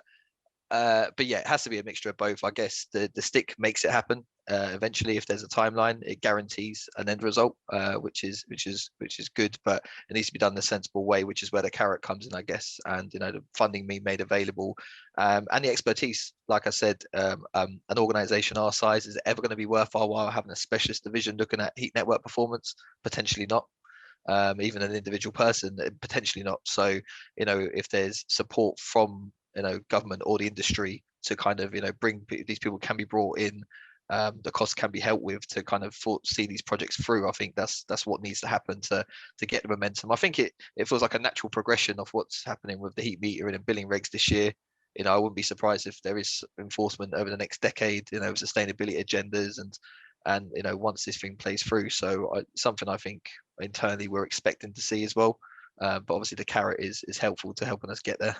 yeah, it has to be a mixture of both. I guess the stick makes it happen. Eventually, if there's a timeline, it guarantees an end result, which is good. But it needs to be done in a sensible way, which is where the carrot comes in, I guess. And you know, the funding being made available, and the expertise. Like I said, an organisation our size, is it ever going to be worth our while having a specialist division looking at heat network performance? Potentially not. Even an individual person, potentially not. So you know, if there's support from government or the industry to kind of bring these people can be brought in, the cost can be helped with to kind of see these projects through. I think that's what needs to happen to get the momentum. I think it feels like a natural progression of what's happening with the heat meter and billing regs this year. I wouldn't be surprised if there is enforcement over the next decade, sustainability agendas and once this thing plays through. So something I think internally we're expecting to see as well. But obviously the carrot is helpful to helping us get there.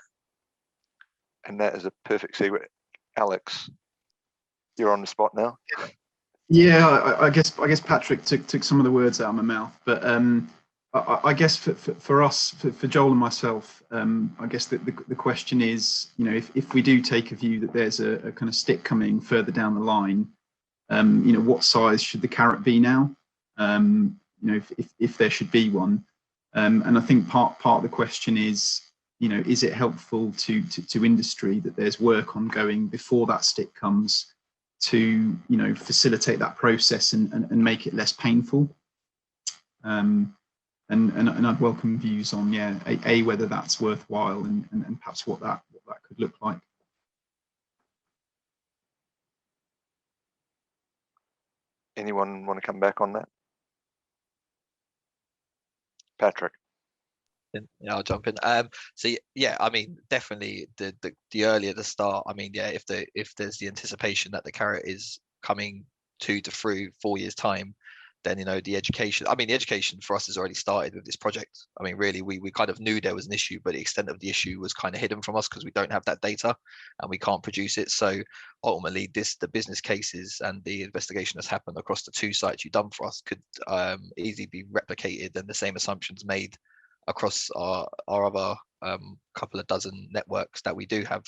And that is a perfect segue. Alex, you're on the spot now. Yeah, I guess Patrick took some of the words out of my mouth, but I guess for us, for Joel and myself, I guess the question is, if we do take a view that there's a kind of stick coming further down the line, what size should the carrot be now? If there should be one, and I think part of the question is, is it helpful to industry that there's work ongoing before that stick comes to, facilitate that process and make it less painful? And I'd welcome views on, whether that's worthwhile and perhaps what that could look like. Anyone want to come back on that? Patrick. Yeah, I'll jump in. So yeah, I mean, definitely the earlier the start. I mean, yeah, if there's the anticipation that the carrot is coming 2 to 3, 4 years time, then the education. I mean, the education for us has already started with this project. I mean, really, we kind of knew there was an issue, but the extent of the issue was kind of hidden from us because we don't have that data and we can't produce it. So ultimately, the business cases and the investigation that's happened across the 2 sites you've done for us could easily be replicated, and the same assumptions made across our other couple of dozen networks that we do have.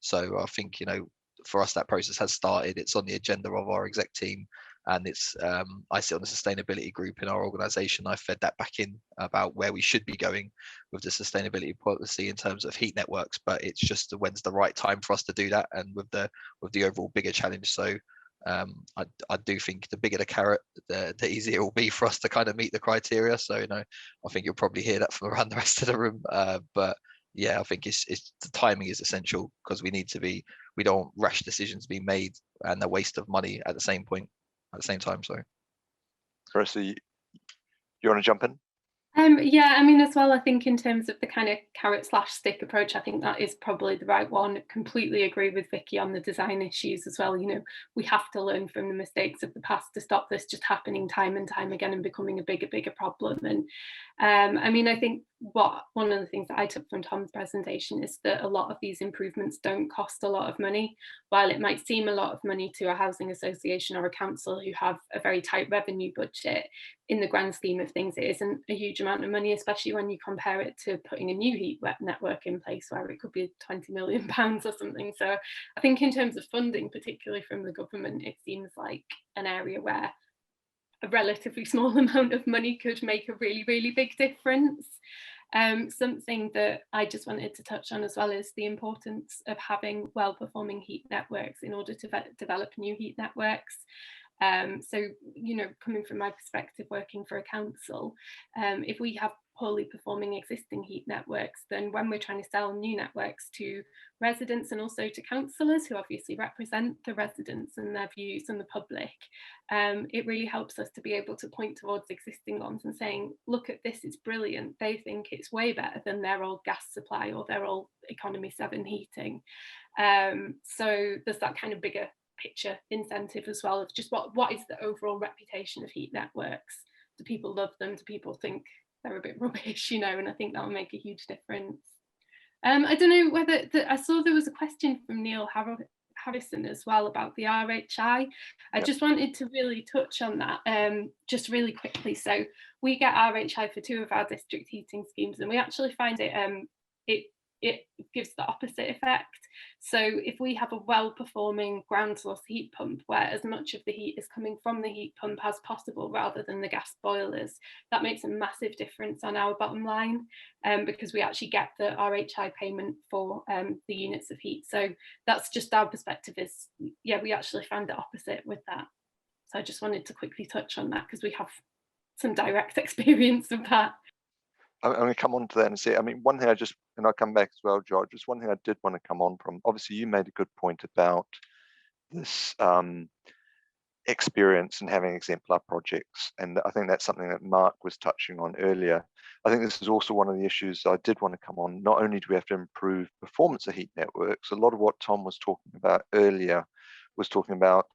So I think for us that process has started. It's on the agenda of our exec team, and it's I sit on the sustainability group in our organisation. I fed that back in about where we should be going with the sustainability policy in terms of heat networks, but it's just when's the right time for us to do that, and with the overall bigger challenge. So I do think the bigger the carrot, the easier it will be for us to kind of meet the criteria. So I think you'll probably hear that from around the rest of the room. But yeah, I think it's the timing is essential, because we don't want rash decisions being made and the waste of money at the same time. So Marissa, you want to jump in? Yeah, I mean, as well, I think in terms of the kind of carrot/stick approach, I think that is probably the right one. Completely agree with Vicky on the design issues as well. We have to learn from the mistakes of the past to stop this just happening time and time again and becoming a bigger problem. And I mean, I think one of the things that I took from Tom's presentation is that a lot of these improvements don't cost a lot of money. While it might seem a lot of money to a housing association or a council who have a very tight revenue budget, in the grand scheme of things, it isn't a huge amount of money, especially when you compare it to putting a new heat network in place where it could be £20 million or something. So I think in terms of funding, particularly from the government, it seems like an area where a relatively small amount of money could make a really, really big difference. Something that I just wanted to touch on as well is the importance of having well-performing heat networks in order to develop new heat networks. So, coming from my perspective, working for a council, if we have poorly performing existing heat networks, then when we're trying to sell new networks to residents and also to councillors who obviously represent the residents and their views and the public, it really helps us to be able to point towards existing ones and saying, look at this, it's brilliant. They think it's way better than their old gas supply or their old economy 7 heating. So there's that kind of bigger picture incentive as well of just what is the overall reputation of heat networks Do people love them? Do people think they're a bit rubbish, you know? And I think that will make a huge difference. I don't know whether, I saw there was a question from Neil Harrison as well about the RHI. I just wanted to really touch on that just really quickly. So we get RHI for 2 of our district heating schemes, and we actually find it gives the opposite effect. So if we have a well-performing ground source heat pump where as much of the heat is coming from the heat pump as possible rather than the gas boilers, that makes a massive difference on our bottom line, because we actually get the RHI payment for the units of heat. So that's just our perspective is, yeah, we actually find the opposite with that. So I just wanted to quickly touch on that because we have some direct experience of that. I'm going to come on to that and say, I mean, one thing and I'll come back as well, George, just one thing I did want to come on from, obviously you made a good point about this experience and having exemplar projects. And I think that's something that Mark was touching on earlier. I think this is also one of the issues I did want to come on. Not only do we have to improve performance of heat networks, a lot of what Tom was talking about earlier was talking about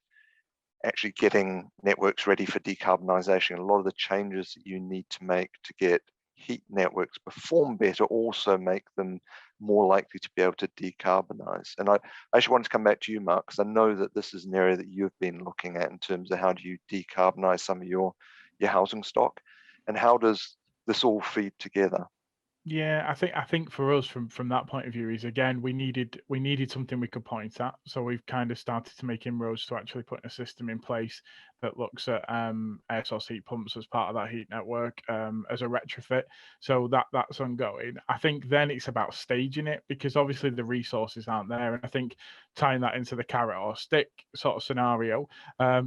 actually getting networks ready for decarbonisation. A lot of the changes that you need to make to get heat networks perform better also make them more likely to be able to decarbonize. And I actually wanted to come back to you, Mark, because I know that this is an area that you've been looking at in terms of how do you decarbonize some of your housing stock, and how does this all feed together? Yeah, I think for us from that point of view is, again, we needed something we could point at. So we've kind of started to make inroads to actually putting a system in place that looks at air source heat pumps as part of that heat network as a retrofit. So that's ongoing. I think then it's about staging it, because obviously the resources aren't there. And I think tying that into the carrot or stick sort of scenario,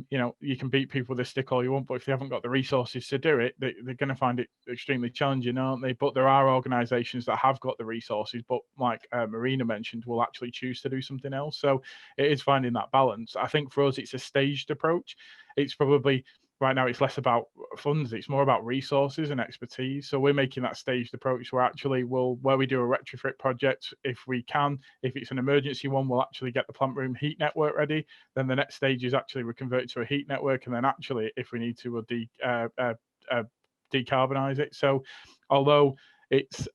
you know, you can beat people with a stick all you want, but if they haven't got the resources to do it, they're going to find it extremely challenging, aren't they? But there are organizations that have got the resources, but like Marina mentioned, will actually choose to do something else. So it is finding that balance. I think for us, it's a staged approach. It's probably right now it's less about funds, it's more about resources and expertise. So we're making that staged approach where actually where we do a retrofit project, if we can, if it's an emergency one, we'll actually get the plant room heat network ready. Then the next stage is actually we convert it to a heat network, and then actually, if we need to, we'll decarbonize it. So although it's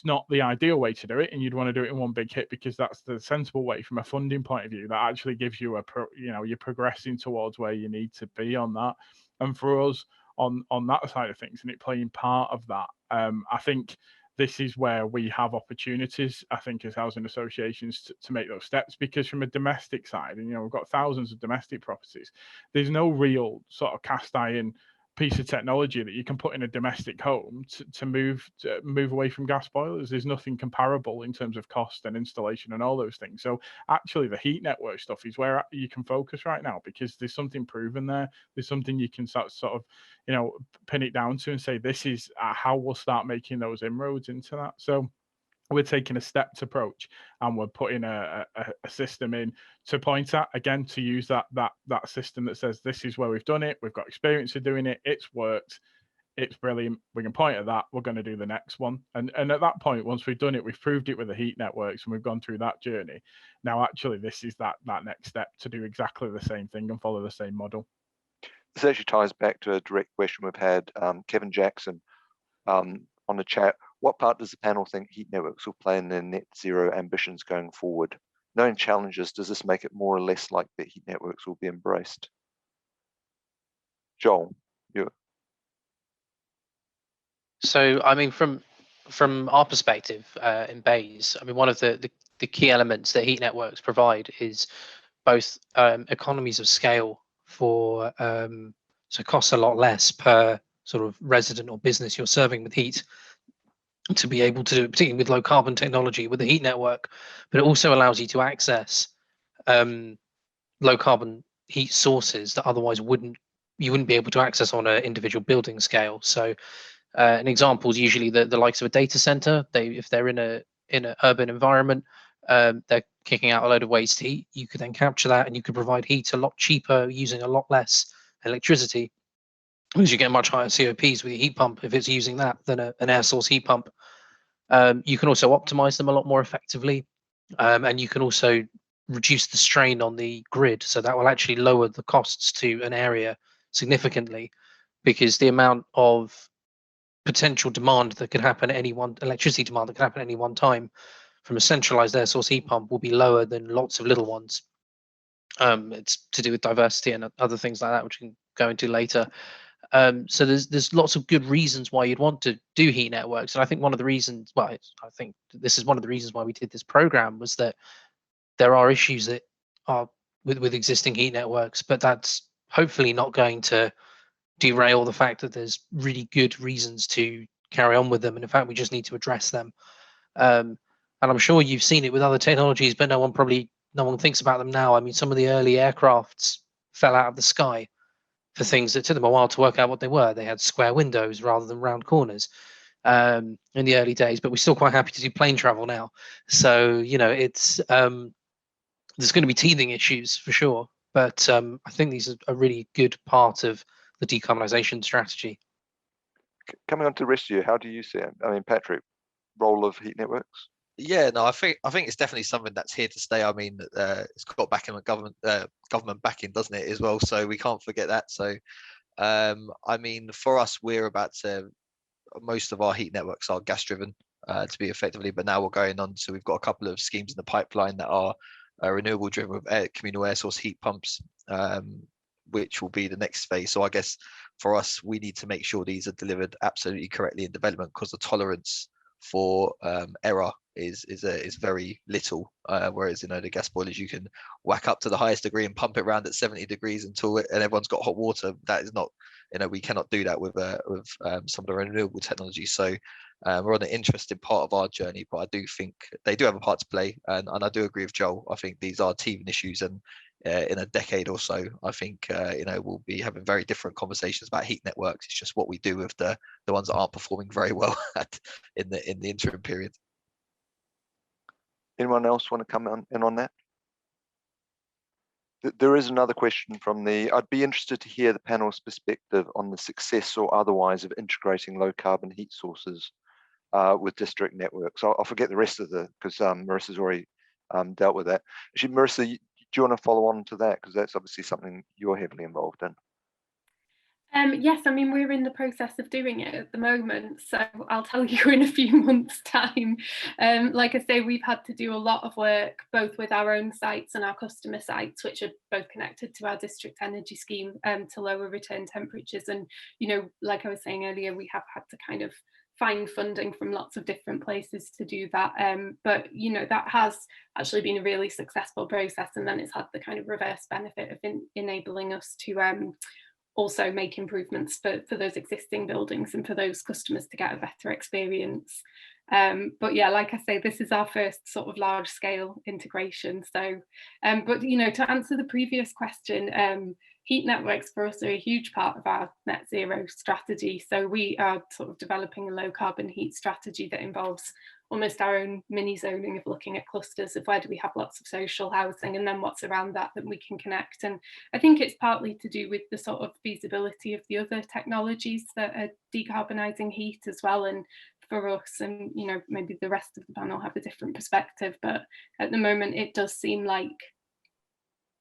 not the ideal way to do it, and you'd want to do it in one big hit, because that's the sensible way from a funding point of view. That actually gives you you're progressing towards where you need to be on that. And for us on that side of things, and it playing part of that, I think this is where we have opportunities, I think, as housing associations to make those steps, because from a domestic side, and we've got thousands of domestic properties, there's no real sort of cast iron piece of technology that you can put in a domestic home to move away from gas boilers. There's nothing comparable in terms of cost and installation and all those things. So actually the heat network stuff is where you can focus right now, because there's something proven there. There's something you can sort of pin it down to and say, this is how we'll start making those inroads into that. So we're taking a stepped approach, and we're putting a system in to point at, again, to use that system that says, this is where we've done it, we've got experience of doing it, it's worked, it's brilliant, we can point at that, we're going to do the next one. And at that point, once we've done it, we've proved it with the heat networks, and we've gone through that journey. Now actually this is that next step to do exactly the same thing and follow the same model. This actually ties back to a direct question we've had. Kevin Jackson on the chat: what part does the panel think heat networks will play in their net zero ambitions going forward? Knowing challenges, does this make it more or less likely that heat networks will be embraced? Joel, you. So, I mean, from our perspective in BEIS, I mean, one of the key elements that heat networks provide is both economies of scale for so it costs a lot less per sort of resident or business you're serving with heat, to be able to do it, particularly with low carbon technology with the heat network, but it also allows you to access low carbon heat sources that otherwise you wouldn't be able to access on an individual building scale. So an example is usually the likes of a data center. If they're in an urban environment, they're kicking out a load of waste heat. You could then capture that, and you could provide heat a lot cheaper using a lot less electricity, because you get much higher COPs with your heat pump if it's using that than an air source heat pump. You can also optimize them a lot more effectively, and you can also reduce the strain on the grid, so that will actually lower the costs to an area significantly, because the amount of potential demand that could happen at electricity demand that could happen at any one time from a centralized air source heat pump will be lower than lots of little ones. It's to do with diversity and other things like that, which we can go into later. So there's lots of good reasons why you'd want to do heat networks, and I think one of the reasons, well, I think this is one of the reasons why we did this program, was that there are issues that are with existing heat networks, but that's hopefully not going to derail the fact that there's really good reasons to carry on with them, and in fact we just need to address them. And I'm sure you've seen it with other technologies, but no one thinks about them now. I mean, some of the early aircrafts fell out of the sky for things that took them a while to work out what they were. They had square windows rather than round corners in the early days, but we're still quite happy to do plane travel now. So, you know, it's there's going to be teething issues for sure, but I think these are a really good part of the decarbonisation strategy. Coming on to the rest of you, how do you see it? I mean, Patrick, role of heat networks? Yeah, no, I think it's definitely something that's here to stay. I mean, it's got backing with government backing, doesn't it, as well? So we can't forget that. So, I mean, for us, most of our heat networks are gas driven to be effectively, but now we're going on. So we've got a couple of schemes in the pipeline that are renewable driven with communal air source heat pumps, which will be the next phase. So I guess for us, we need to make sure these are delivered absolutely correctly in development, because the tolerance for error is very little, whereas, you know, the gas boilers, you can whack up to the highest degree and pump it around at 70 degrees and everyone's got hot water. That is not, you know, we cannot do that with some of the renewable technology. So we're on an interesting part of our journey, but I do think they do have a part to play, and I do agree with Joel. I think these are teething issues, and in a decade or so, I think you know, we'll be having very different conversations about heat networks. It's just what we do with the ones that aren't performing very well in the interim period. Anyone else want to come in on that? There is another question from I'd be interested to hear the panel's perspective on the success or otherwise of integrating low carbon heat sources with district networks. I'll forget the rest of because Marissa's already dealt with that. Actually, Marissa, do you want to follow on to that? Because that's obviously something you're heavily involved in. Yes, I mean, we're in the process of doing it at the moment, so I'll tell you in a few months' time. Like I say, we've had to do a lot of work both with our own sites and our customer sites, which are both connected to our district energy scheme, to lower return temperatures. And, you know, like I was saying earlier, we have had to kind of find funding from lots of different places to do that. But, you know, that has actually been a really successful process. And then it's had the kind of reverse benefit of enabling us to also make improvements for those existing buildings and for those customers to get a better experience. But yeah, like I say, this is our first sort of large scale integration. So, but, you know, to answer the previous question, heat networks for us are a huge part of our net zero strategy. So we are sort of developing a low carbon heat strategy that involves almost our own mini zoning of looking at clusters of where do we have lots of social housing, and then what's around that we can connect. And I think it's partly to do with the sort of feasibility of the other technologies that are decarbonising heat as well. And for us, and, you know, maybe the rest of the panel have a different perspective, but at the moment it does seem like,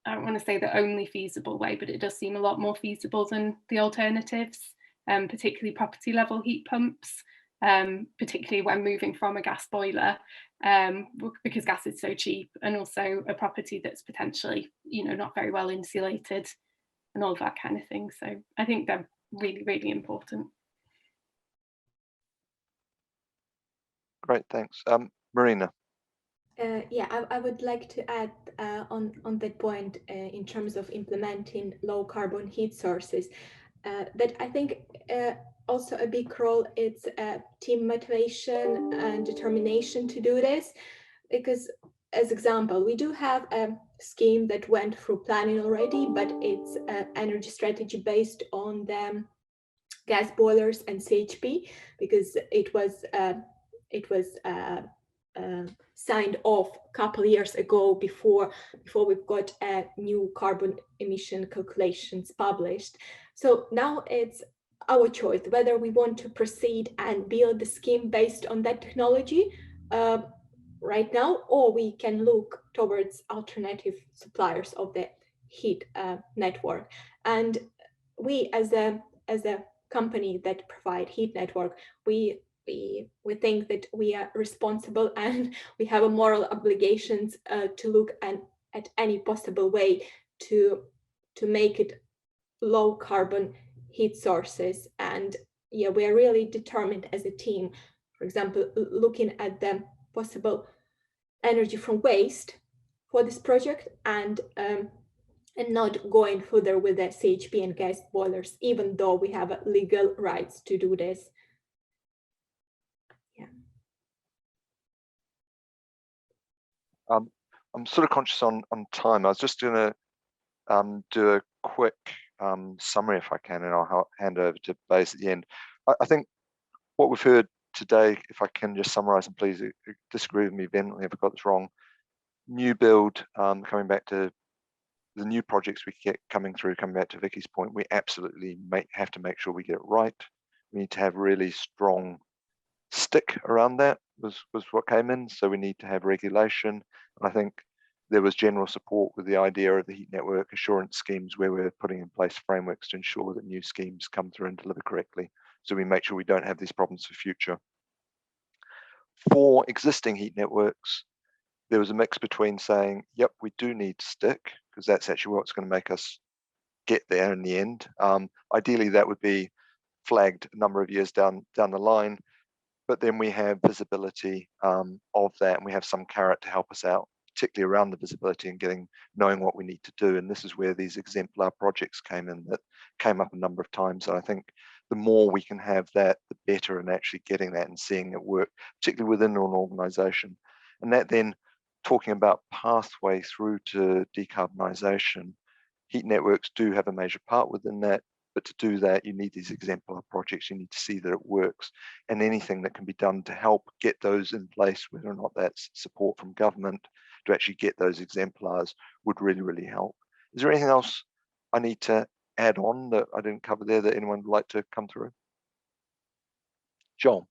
I don't want to say the only feasible way, but it does seem a lot more feasible than the alternatives, particularly property level heat pumps. Particularly when moving from a gas boiler, because gas is so cheap, and also a property that's potentially, you know, not very well insulated and all of that kind of thing. So I think they're really, really important. Great, thanks. Marina. Yeah, I would like to add on that point in terms of implementing low carbon heat sources, that I think also a big role is team motivation and determination to do this, because, as example, we do have a scheme that went through planning already, but it's an energy strategy based on the gas boilers and CHP, because it was signed off a couple of years ago before we've got new carbon emission calculations published. So now it's our choice whether we want to proceed and build the scheme based on that technology right now, or we can look towards alternative suppliers of the heat network. And we as a company that provide heat network, we think that we are responsible and we have a moral obligations to look at any possible way to make it low carbon heat sources. And yeah, we are really determined as a team, for example, looking at the possible energy from waste for this project, and not going further with the CHP and gas boilers, even though we have legal rights to do this. Yeah. I'm sort of conscious on time. I was just going to do a quick summary if I can, and I'll hand over to BEIS at the end. I think what we've heard today, if I can just summarize, and please disagree with me vehemently if I got this wrong. New build, coming back to the new projects we get coming back to Vicky's point, we absolutely have to make sure we get it right. We need to have really strong stick around that, was what came in. So we need to have regulation. And I think there was general support with the idea of the heat network assurance schemes, where we're putting in place frameworks to ensure that new schemes come through and deliver correctly. So we make sure we don't have these problems for future. For existing heat networks, there was a mix between saying, yep, we do need stick, because that's actually what's going to make us get there in the end. Ideally, that would be flagged a number of years down the line, but then we have visibility of that, and we have some carrot to help us out, particularly around the visibility and knowing what we need to do. And this is where these exemplar projects came in, that came up a number of times. And I think the more we can have that, the better in actually getting that and seeing it work, particularly within an organization. And that then, talking about pathway through to decarbonisation, heat networks do have a major part within that. But to do that, you need these exemplar projects. You need to see that it works, and anything that can be done to help get those in place, whether or not that's support from government to actually get those exemplars, would really, really help. Is there anything else I need to add on that I didn't cover there that anyone would like to come through? Joel.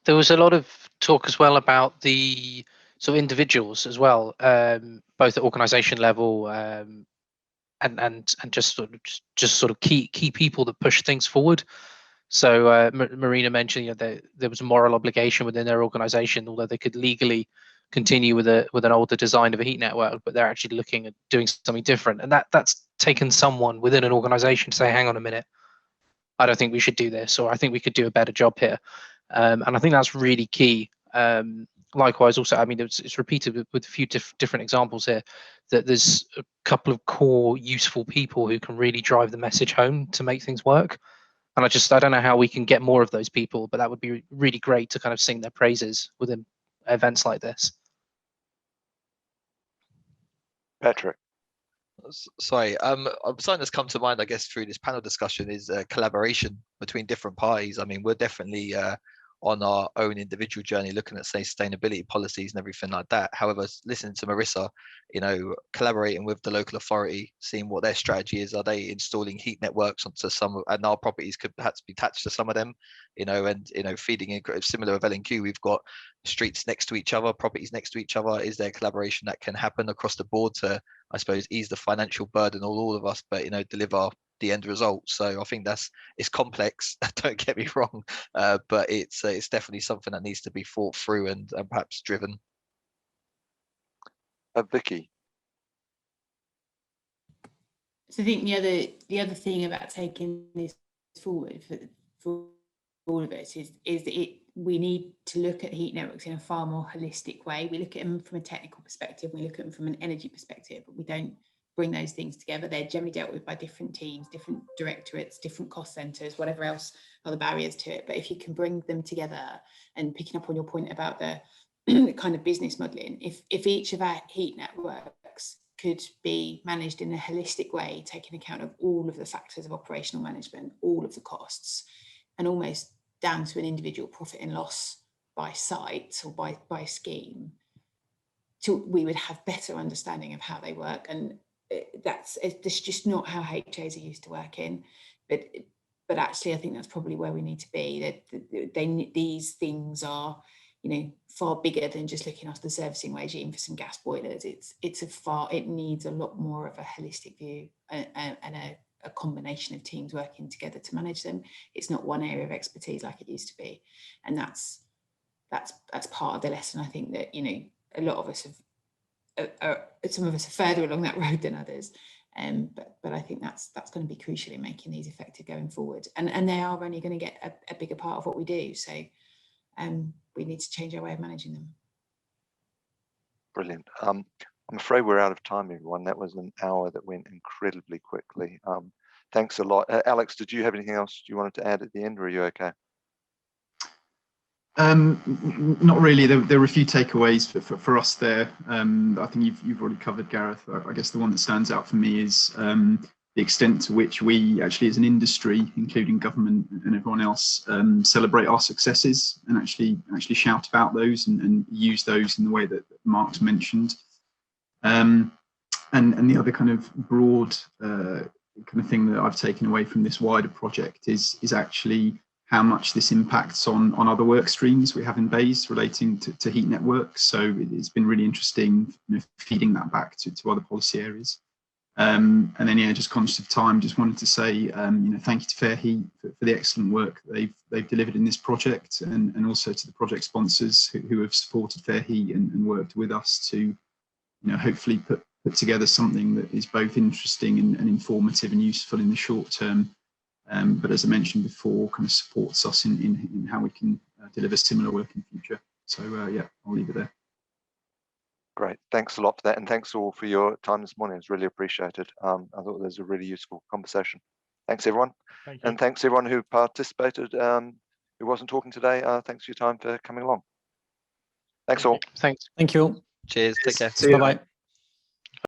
There was a lot of talk as well about the sort of individuals as well, both at organisation level and just sort of key people that push things forward. So Marina mentioned, there was a moral obligation within their organisation, although they could legally continue with an older design of a heat network, but they're actually looking at doing something different, and that's taken someone within an organisation to say, hang on a minute, I don't think we should do this, or I think we could do a better job here. And I think that's really key. Likewise, also, I mean, it's repeated with a few different examples here, that there's a couple of core useful people who can really drive the message home to make things work. And I don't know how we can get more of those people, but that would be really great to kind of sing their praises within events like this. Patrick. Sorry, something that's come to mind, I guess, through this panel discussion is collaboration between different parties. I mean, we're definitely on our own individual journey looking at, say, sustainability policies and everything like that. However, listening to Marissa, collaborating with the local authority, seeing what their strategy is. Are they installing heat networks onto some, and our properties could perhaps be attached to some of them, and feeding in similar with L&Q, we've got streets next to each other, properties next to each other. Is there collaboration that can happen across the board to, I suppose, ease the financial burden on all of us, but deliver the end result? So I think it's complex, don't get me wrong, but it's definitely something that needs to be thought through and perhaps driven. Vicky. So I think the other thing about taking this forward for all of us is that we need to look at heat networks in a far more holistic way. We look at them from a technical perspective, we look at them from an energy perspective, but we don't bring those things together. They're generally dealt with by different teams, different directorates, different cost centres, whatever else are the barriers to it. But if you can bring them together, and picking up on your point about the kind of business modelling, if each of our heat networks could be managed in a holistic way, taking account of all of the factors of operational management, all of the costs, and almost down to an individual profit and loss by site or by scheme, we would have better understanding of how they work. And that's just not how HAs are used to working. But actually, I think that's probably where we need to be. That these things are, far bigger than just looking after the servicing regime for some gas boilers. It needs a lot more of a holistic view and a combination of teams working together to manage them. It's not one area of expertise like it used to be, and that's part of the lesson. I think that, you know, a lot of us some of us are further along that road than others, but I think that's going to be crucial in making these effective going forward, and they are only going to get a bigger part of what we do. So we need to change our way of managing them. Brilliant. I'm afraid we're out of time, everyone. That was an hour that went incredibly quickly. Thanks a lot. Alex, did you have anything else you wanted to add at the end, or are you okay? Not really. There were a few takeaways for us there. I think you've already covered, Gareth. I guess the one that stands out for me is the extent to which we actually, as an industry, including government and everyone else, celebrate our successes and actually shout about those and use those in the way that Mark's mentioned. And the other kind of broad kind of thing that I've taken away from this wider project is actually how much this impacts on other work streams we have in BEIS relating to heat networks. So it's been really interesting, you know, feeding that back to other policy areas. And then, yeah, just conscious of time, just wanted to say, you know, thank you to FairHeat for the excellent work that they've delivered in this project, and also to the project sponsors who have supported FairHeat and worked with us to, you know, hopefully put together something that is both interesting and informative and useful in the short term. But as I mentioned before, kind of supports us in how we can deliver similar work in the future. So yeah, I'll leave it there. Great, thanks a lot for that, and thanks all for your time this morning. It's really appreciated. I thought it was a really useful conversation. Thanks everyone. Thank you. And thanks everyone who participated, who wasn't talking today. Thanks for your time for coming along. Thanks all. Thanks. Thank you all. Cheers. Take care. See you. Bye-bye.